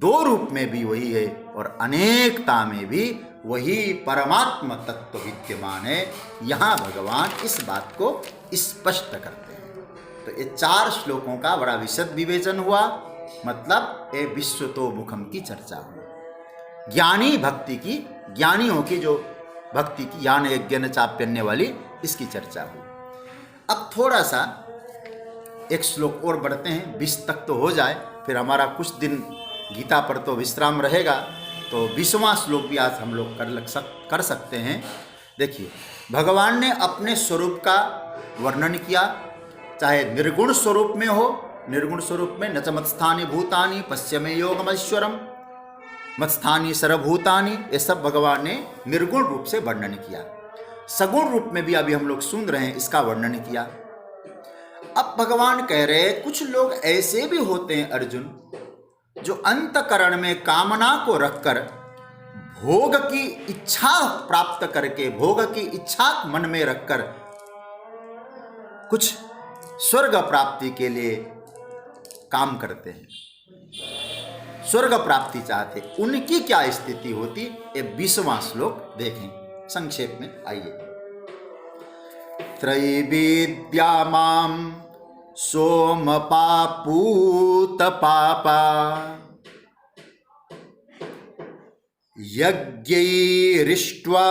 2 रूप में भी वही है और अनेकता में भी वही परमात्मा तत्व विद्यमान है। यहाँ भगवान इस बात को स्पष्ट करते हैं। तो ये 4 श्लोकों का बड़ा विशद विवेचन हुआ, मतलब ये विश्वतोमुखम की चर्चा हुई। ज्ञानी भक्ति की, ज्ञानियों की जो भक्ति की, ज्ञान यज्ञ चाप्यन्य वाली, इसकी चर्चा हुई। अब थोड़ा सा एक श्लोक और बढ़ते हैं, 20 तक तो हो जाए, फिर हमारा कुछ दिन गीता पर तो विश्राम रहेगा। तो 20वां श्लोक भी आज हम लोग कर सकते हैं। देखिए भगवान ने अपने स्वरूप का वर्णन किया, चाहे निर्गुण स्वरूप में हो, निर्गुण स्वरूप में न च मत्स्थानि भूतानि पश्चिमे योगमैश्वरम, मत्स्थानि सर्वभूतानि, ये सब भगवान ने निर्गुण रूप से वर्णन किया। सगुण रूप में भी अभी हम लोग सुन रहे हैं, इसका वर्णन किया। अब भगवान कह रहे हैं कुछ लोग ऐसे भी होते हैं अर्जुन, जो अंतकरण में कामना को रखकर भोग की इच्छा प्राप्त करके, भोग की इच्छा मन में रखकर कुछ स्वर्ग प्राप्ति के लिए काम करते हैं, स्वर्ग प्राप्ति चाहते, उनकी क्या स्थिति होती, ये 20वां श्लोक देखें संक्षेप में। आइए। त्रैविद्या मां सोमपापूत पापा यज्ञैरिष्ट्वा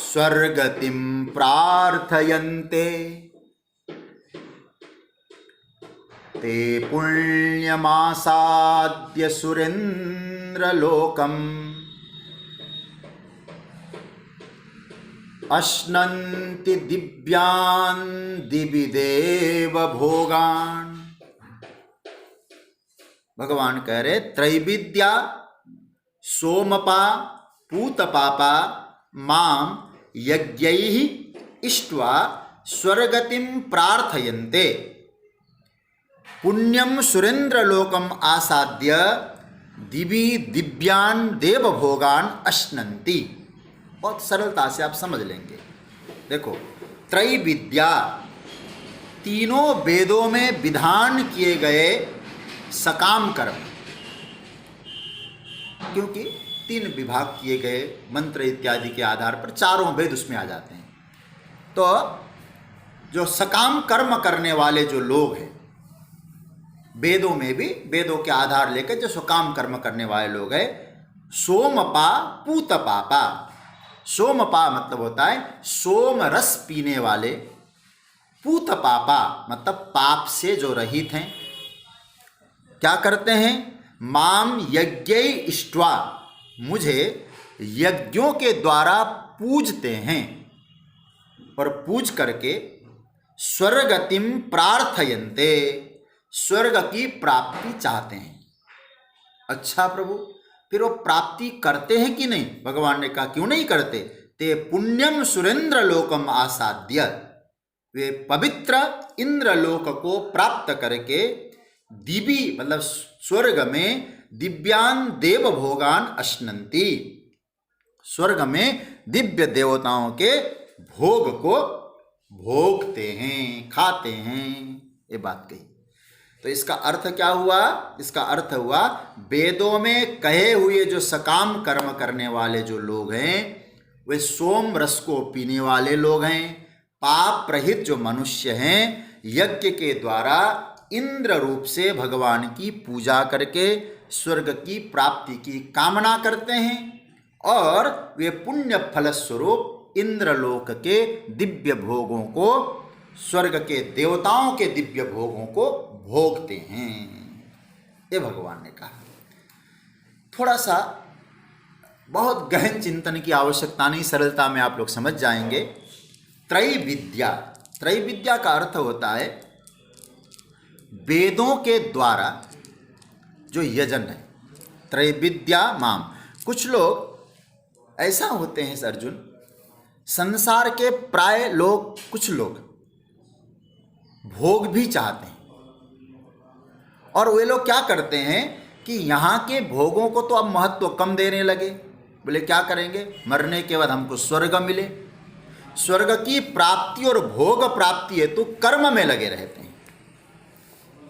स्वर्गतिं प्रार्थयन्ते ते पुण्यमासाद्य सुरेन्द्रलोकम् अश्नन्ति दिव्यान् दिवि देव भोगान्। भगवान कह रहे त्रैविद्या सोमपा पूतपापा मां यज्ञैः इष्ट्वा स्वर्गतिं प्रार्थयन्ते पुण्यम सुरेन्द्रलोकम आसाद्य दिवि दिव्यान देव भोगान अश्नन्ति। बहुत सरलता से आप समझ लेंगे। देखो, त्रैविद्या, तीनों वेदों में विधान किए गए सकाम कर्म, क्योंकि 3 विभाग किए गए मंत्र इत्यादि के आधार पर चारों वेद उसमें आ जाते हैं। तो जो सकाम कर्म करने वाले जो लोग हैं, वेदों में भी वेदों के आधार लेकर जो सकाम कर्म करने वाले लोग हैं, सोमपा पूतपापा। सोमपा मतलब होता है सोम रस पीने वाले, पूतपापा मतलब पाप से जो रहित हैं। क्या करते हैं? माम यज्ञै इष्ट्वा, मुझे यज्ञों के द्वारा पूजते हैं और पूज करके स्वर्गतिम प्रार्थयन्ते, स्वर्ग की प्राप्ति चाहते हैं। अच्छा प्रभु, फिर वो प्राप्ति करते हैं कि नहीं? भगवान ने कहा क्यों नहीं करते? ते पुण्यम सुरेंद्र लोकम आसाद्य, वे पवित्र इंद्रलोक को प्राप्त करके दिवी मतलब स्वर्ग में दिव्यान देव भोगान अश्नन्ति, स्वर्ग में दिव्य देवताओं के भोग को भोगते हैं, खाते हैं। ये बात कही। तो इसका अर्थ क्या हुआ? इसका अर्थ हुआ वेदों में कहे हुए जो सकाम कर्म करने वाले जो लोग हैं वे सोम रस को पीने वाले लोग हैं, पाप रहित जो मनुष्य हैं, यज्ञ के द्वारा इंद्र रूप से भगवान की पूजा करके स्वर्ग की प्राप्ति की कामना करते हैं और वे पुण्य फल स्वरूप इंद्रलोक के दिव्य भोगों को, स्वर्ग के देवताओं के दिव्य भोगों को भोगते हैं। ये भगवान ने कहा। थोड़ा सा बहुत गहन चिंतन की आवश्यकता नहीं, सरलता में आप लोग समझ जाएंगे। त्रैविद्या, त्रैविद्या का अर्थ होता है वेदों के द्वारा जो यजन है। त्रैविद्या माम, कुछ लोग ऐसा होते हैं अर्जुन, संसार के प्राय लोग, कुछ लोग भोग भी चाहते हैं और वे लोग क्या करते हैं कि यहाँ के भोगों को तो अब महत्व कम देने लगे। बोले क्या करेंगे? मरने के बाद हमको स्वर्ग मिले। स्वर्ग की प्राप्ति और भोग प्राप्ति है तो कर्म में लगे रहते हैं।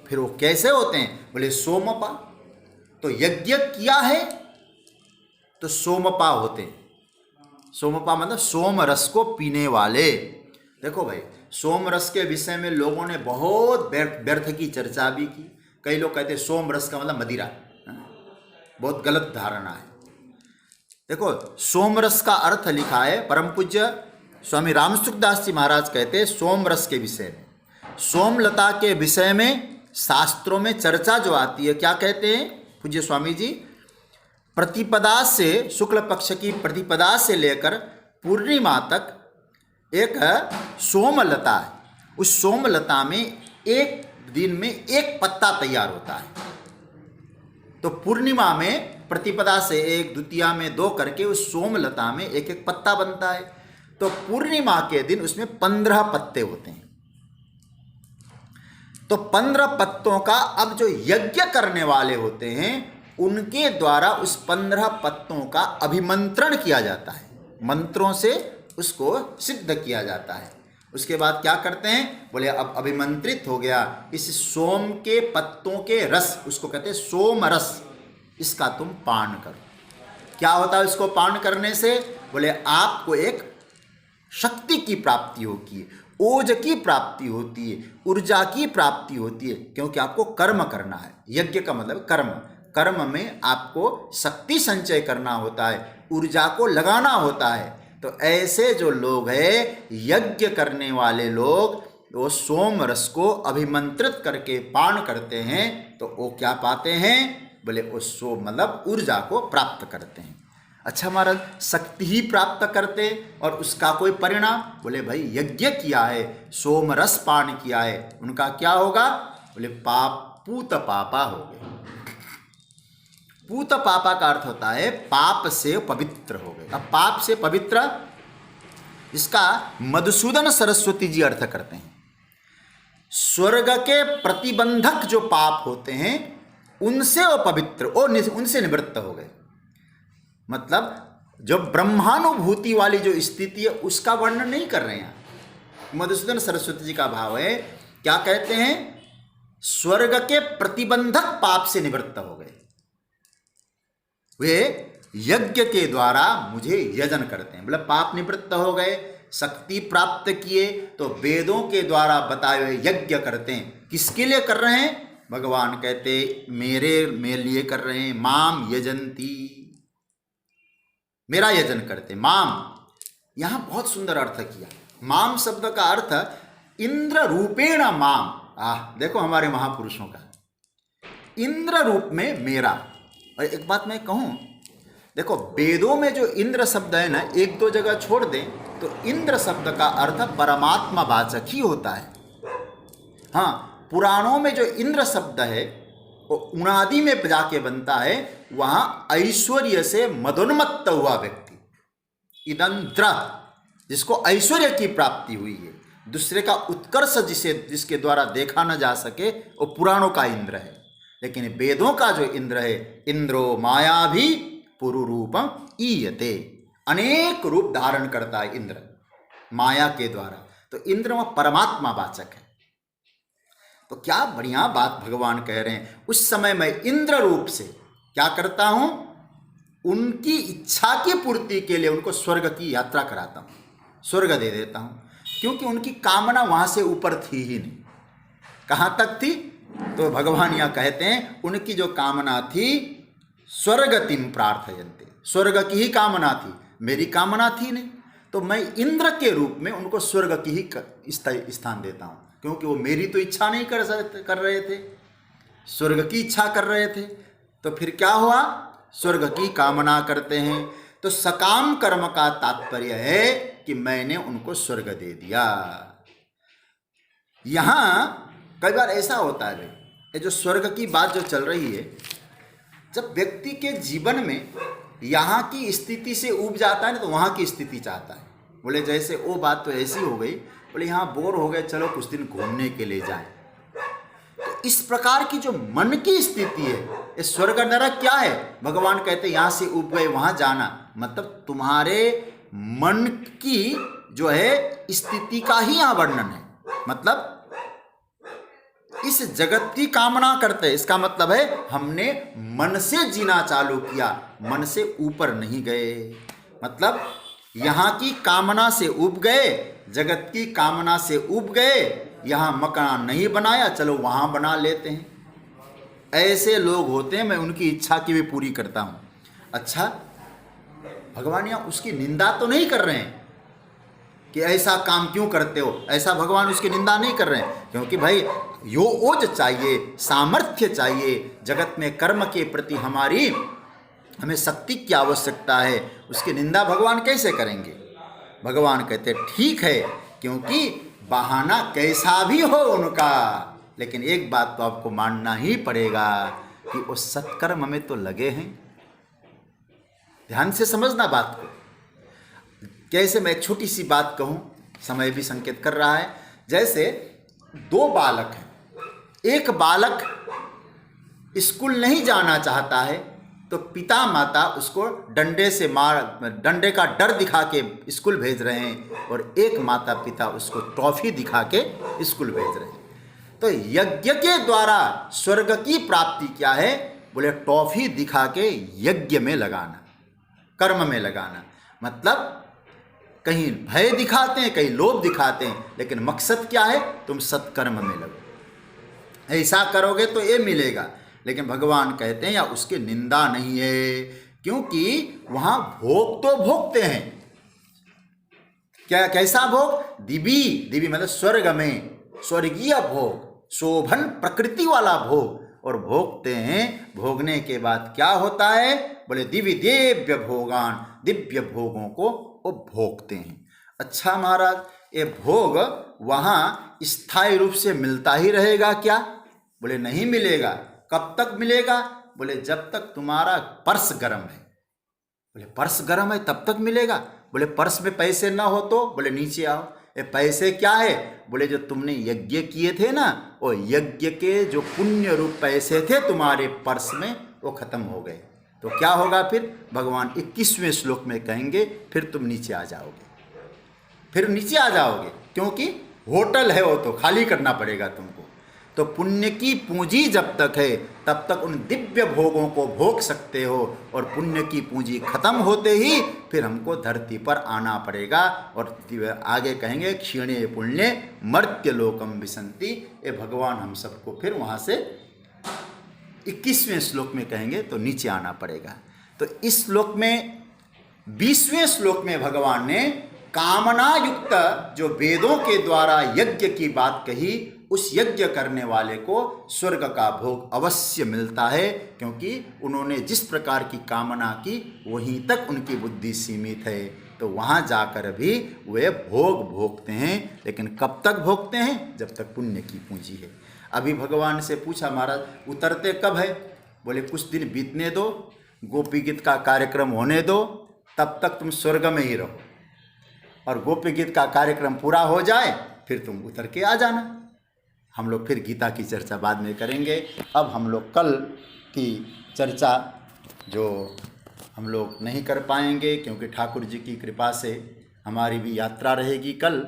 फिर वो कैसे होते हैं? बोले सोमपा। तो यज्ञ किया है तो सोमपा होते हैं। सोमपा मतलब सोम रस को पीने वाले। देखो भाई, सोम रस के विषय में लोगों ने बहुत व्यर्थ की चर्चा भी की। कई लोग कहते हैं सोम रस का मतलब मदिरा, बहुत गलत धारणा है। देखो, सोम रस का अर्थ लिखा है, परम पूज्य स्वामी रामसुखदास जी महाराज कहते हैं सोम रस के विषय में, सोमलता के विषय में शास्त्रों में चर्चा जो आती है, क्या कहते हैं पूज्य स्वामी जी? प्रतिपदा से, शुक्ल पक्ष की प्रतिपदा से लेकर पूर्णिमा तक एक सोमलता है। उस सोमलता में एक दिन में एक पत्ता तैयार होता है। तो पूर्णिमा में प्रतिपदा से 1, द्वितीया में 2 करके उस सोमलता में एक एक पत्ता बनता है। तो पूर्णिमा के दिन उसमें 15 पत्ते होते हैं। तो 15 पत्तों का अब जो यज्ञ करने वाले होते हैं उनके द्वारा उस 15 पत्तों का अभिमंत्रण किया जाता है, मंत्रों से उसको सिद्ध किया जाता है। उसके बाद क्या करते हैं, बोले अब अभिमंत्रित हो गया, इस सोम के पत्तों के रस, उसको कहते हैं सोम रस, इसका तुम पान करो। क्या होता है इसको पान करने से, बोले आपको एक शक्ति की प्राप्ति होती है, ओज की प्राप्ति होती है, ऊर्जा की प्राप्ति होती है, क्योंकि आपको कर्म करना है। यज्ञ का मतलब कर्म, कर्म में आपको शक्ति संचय करना होता है, ऊर्जा को लगाना होता है। तो ऐसे जो लोग हैं यज्ञ करने वाले लोग, वो सोम रस को अभिमंत्रित करके पान करते हैं तो वो क्या पाते हैं, बोले वो सोम मतलब ऊर्जा को प्राप्त करते हैं। अच्छा महाराज, शक्ति ही प्राप्त करते और उसका कोई परिणाम, बोले भाई यज्ञ किया है, सोम रस पान किया है, उनका क्या होगा, बोले पाप पूत पापा हो गए। पूत पापा का अर्थ होता है पाप से पवित्र हो गए। अब पाप से पवित्र, इसका मधुसूदन सरस्वती जी अर्थ करते हैं, स्वर्ग के प्रतिबंधक जो पाप होते हैं उनसे वो पवित्र, उनसे निवृत्त हो गए। मतलब जो ब्रह्मानुभूति वाली जो स्थिति है उसका वर्णन नहीं कर रहे हैं। मधुसूदन सरस्वती जी का भाव है, क्या कहते हैं, स्वर्ग के प्रतिबंधक पाप से निवृत्त हो गए, वे यज्ञ के द्वारा मुझे यजन करते हैं। मतलब पाप निवृत्त हो गए, शक्ति प्राप्त किए, तो वेदों के द्वारा बताए हुए यज्ञ करते हैं। किसके लिए कर रहे हैं, भगवान कहते मेरे लिए कर रहे हैं, माम यजंती, मेरा यजन करते। माम, यहां बहुत सुंदर अर्थ किया। माम शब्द का अर्थ इंद्र रूपेण माम, देखो हमारे महापुरुषों का, इंद्र रूप में मेरा। और एक बात मैं कहूं, देखो वेदों में जो इंद्र शब्द है ना, एक दो जगह छोड़ दें तो इंद्र शब्द का अर्थ परमात्मा वाचक ही होता है। हाँ, पुराणों में जो इंद्र शब्द है वो उनादि में जाके बनता है, वहां ऐश्वर्य से मदोन्मत्त हुआ व्यक्ति, इदंत्र, जिसको ऐश्वर्य की प्राप्ति हुई है, दूसरे का उत्कर्ष जिसके द्वारा देखा न जा सके, वो पुराणों का इंद्र है। लेकिन वेदों का जो इंद्र है, इंद्रो माया भी पुरुरूपम ईयते, अनेक रूप धारण करता है इंद्र माया के द्वारा। तो इंद्र वह परमात्मा वाचक है। तो क्या बढ़िया बात भगवान कह रहे हैं, उस समय मैं इंद्र रूप से क्या करता हूं, उनकी इच्छा की पूर्ति के लिए उनको स्वर्ग की यात्रा कराता हूं, स्वर्ग दे देता हूं, क्योंकि उनकी कामना वहां से ऊपर थी ही नहीं। कहां तक थी, तो भगवान यहां कहते हैं उनकी जो कामना थी, स्वर्गतिम प्रार्थयन्ते, स्वर्ग की ही कामना थी, मेरी कामना थी नहीं। तो मैं इंद्र के रूप में उनको स्वर्ग की ही स्थान देता हूं, क्योंकि वो मेरी तो इच्छा नहीं कर रहे थे, स्वर्ग की इच्छा कर रहे थे। तो फिर क्या हुआ, स्वर्ग की कामना करते हैं। तो सकाम कर्म का तात्पर्य है कि मैंने उनको स्वर्ग दे दिया। यहां कई बार ऐसा होता है, ये जो स्वर्ग की बात जो चल रही है, जब व्यक्ति के जीवन में यहाँ की स्थिति से ऊब जाता है ना, तो वहाँ की स्थिति चाहता है। बोले जैसे वो बात तो ऐसी हो गई, बोले यहाँ बोर हो गए, चलो कुछ दिन घूमने के लिए जाएं। तो इस प्रकार की जो मन की स्थिति है, ये स्वर्ग नरक क्या है, भगवान कहते यहाँ से ऊब गए वहाँ जाना, मतलब तुम्हारे मन की जो है स्थिति का ही यहाँ वर्णन है। मतलब इस जगत की कामना करते, इसका मतलब है हमने मन से जीना चालू किया, मन से ऊपर नहीं गए। मतलब यहाँ की कामना से ऊब गए, जगत की कामना से ऊब गए, यहाँ मकान नहीं बनाया, चलो वहाँ बना लेते हैं। ऐसे लोग होते हैं, मैं उनकी इच्छा की भी पूरी करता हूँ। अच्छा, भगवान यहाँ उसकी निंदा तो नहीं कर रहे हैं कि ऐसा काम क्यों करते हो, ऐसा भगवान उसकी निंदा नहीं कर रहे हैं, क्योंकि भाई यो ओज चाहिए, सामर्थ्य चाहिए, जगत में कर्म के प्रति हमें शक्ति की आवश्यकता है, उसकी निंदा भगवान कैसे करेंगे। भगवान कहते ठीक है, क्योंकि बहाना कैसा भी हो उनका, लेकिन एक बात तो आपको मानना ही पड़ेगा कि वो सत्कर्म में तो लगे हैं। ध्यान से समझना बात को। कैसे, मैं एक छोटी सी बात कहूँ, समय भी संकेत कर रहा है। जैसे दो बालक हैं, एक बालक स्कूल नहीं जाना चाहता है तो पिता माता उसको डंडे का डर दिखा के स्कूल भेज रहे हैं, और एक माता पिता उसको ट्रॉफी दिखा के स्कूल भेज रहे हैं। तो यज्ञ के द्वारा स्वर्ग की प्राप्ति क्या है? बोले ट्रॉफी दिखा के यज्ञ में लगाना, कर्म में लगाना। मतलब कहीं भय दिखाते हैं, कहीं लोभ दिखाते हैं, लेकिन मकसद क्या है? तुम सत्कर्म में लगो, ऐसा करोगे तो ये मिलेगा। लेकिन भगवान कहते हैं या उसकी निंदा नहीं है, क्योंकि वहां भोग तो भोगते हैं। क्या कैसा भोग? दिव्य मतलब स्वर्ग में स्वर्गीय भोग, शोभन प्रकृति वाला भोग, और भोगते हैं। भोगने के बाद क्या होता है? बोले दिव्य भोगान, दिव्य भोगों को वो भोगते हैं। अच्छा महाराज, ये भोग वहाँ स्थायी रूप से मिलता ही रहेगा क्या? बोले नहीं मिलेगा। कब तक मिलेगा? बोले जब तक तुम्हारा पर्स गर्म है। बोले पर्स गर्म है तब तक मिलेगा? बोले पर्स में पैसे ना हो तो? बोले नीचे आओ। ये पैसे क्या है? बोले जो तुमने यज्ञ किए थे ना, वो यज्ञ के जो पुण्य रूप पैसे थे तुम्हारे पर्स में, वो खत्म हो गए। तो क्या होगा फिर? भगवान 21वें श्लोक में कहेंगे फिर तुम नीचे आ जाओगे, फिर नीचे आ जाओगे, क्योंकि होटल है वो तो खाली करना पड़ेगा तुमको। तो पुण्य की पूंजी जब तक है तब तक उन दिव्य भोगों को भोग सकते हो, और पुण्य की पूंजी खत्म होते ही फिर हमको धरती पर आना पड़ेगा। और आगे कहेंगे क्षीणे पुण्य मर्त्य लोकम विसंति। ये भगवान हम सबको फिर वहाँ से 21वें श्लोक में कहेंगे तो नीचे आना पड़ेगा। तो इस श्लोक में 20वें श्लोक में भगवान ने कामना युक्त जो वेदों के द्वारा यज्ञ की बात कही, उस यज्ञ करने वाले को स्वर्ग का भोग अवश्य मिलता है, क्योंकि उन्होंने जिस प्रकार की कामना की वहीं तक उनकी बुद्धि सीमित है। तो वहाँ जाकर भी वे भोग भोगते हैं, लेकिन कब तक भोगते हैं? जब तक पुण्य की पूंजी है। अभी भगवान से पूछा महाराज उतरते कब है? बोले कुछ दिन बीतने दो, गोपी गीत का कार्यक्रम होने दो, तब तक तुम स्वर्ग में ही रहो, और गोपी गीत का कार्यक्रम पूरा हो जाए फिर तुम उतर के आ जाना। हम लोग फिर गीता की चर्चा बाद में करेंगे। अब हम लोग कल की चर्चा जो हम लोग नहीं कर पाएंगे, क्योंकि ठाकुर जी की कृपा से हमारी भी यात्रा रहेगी कल।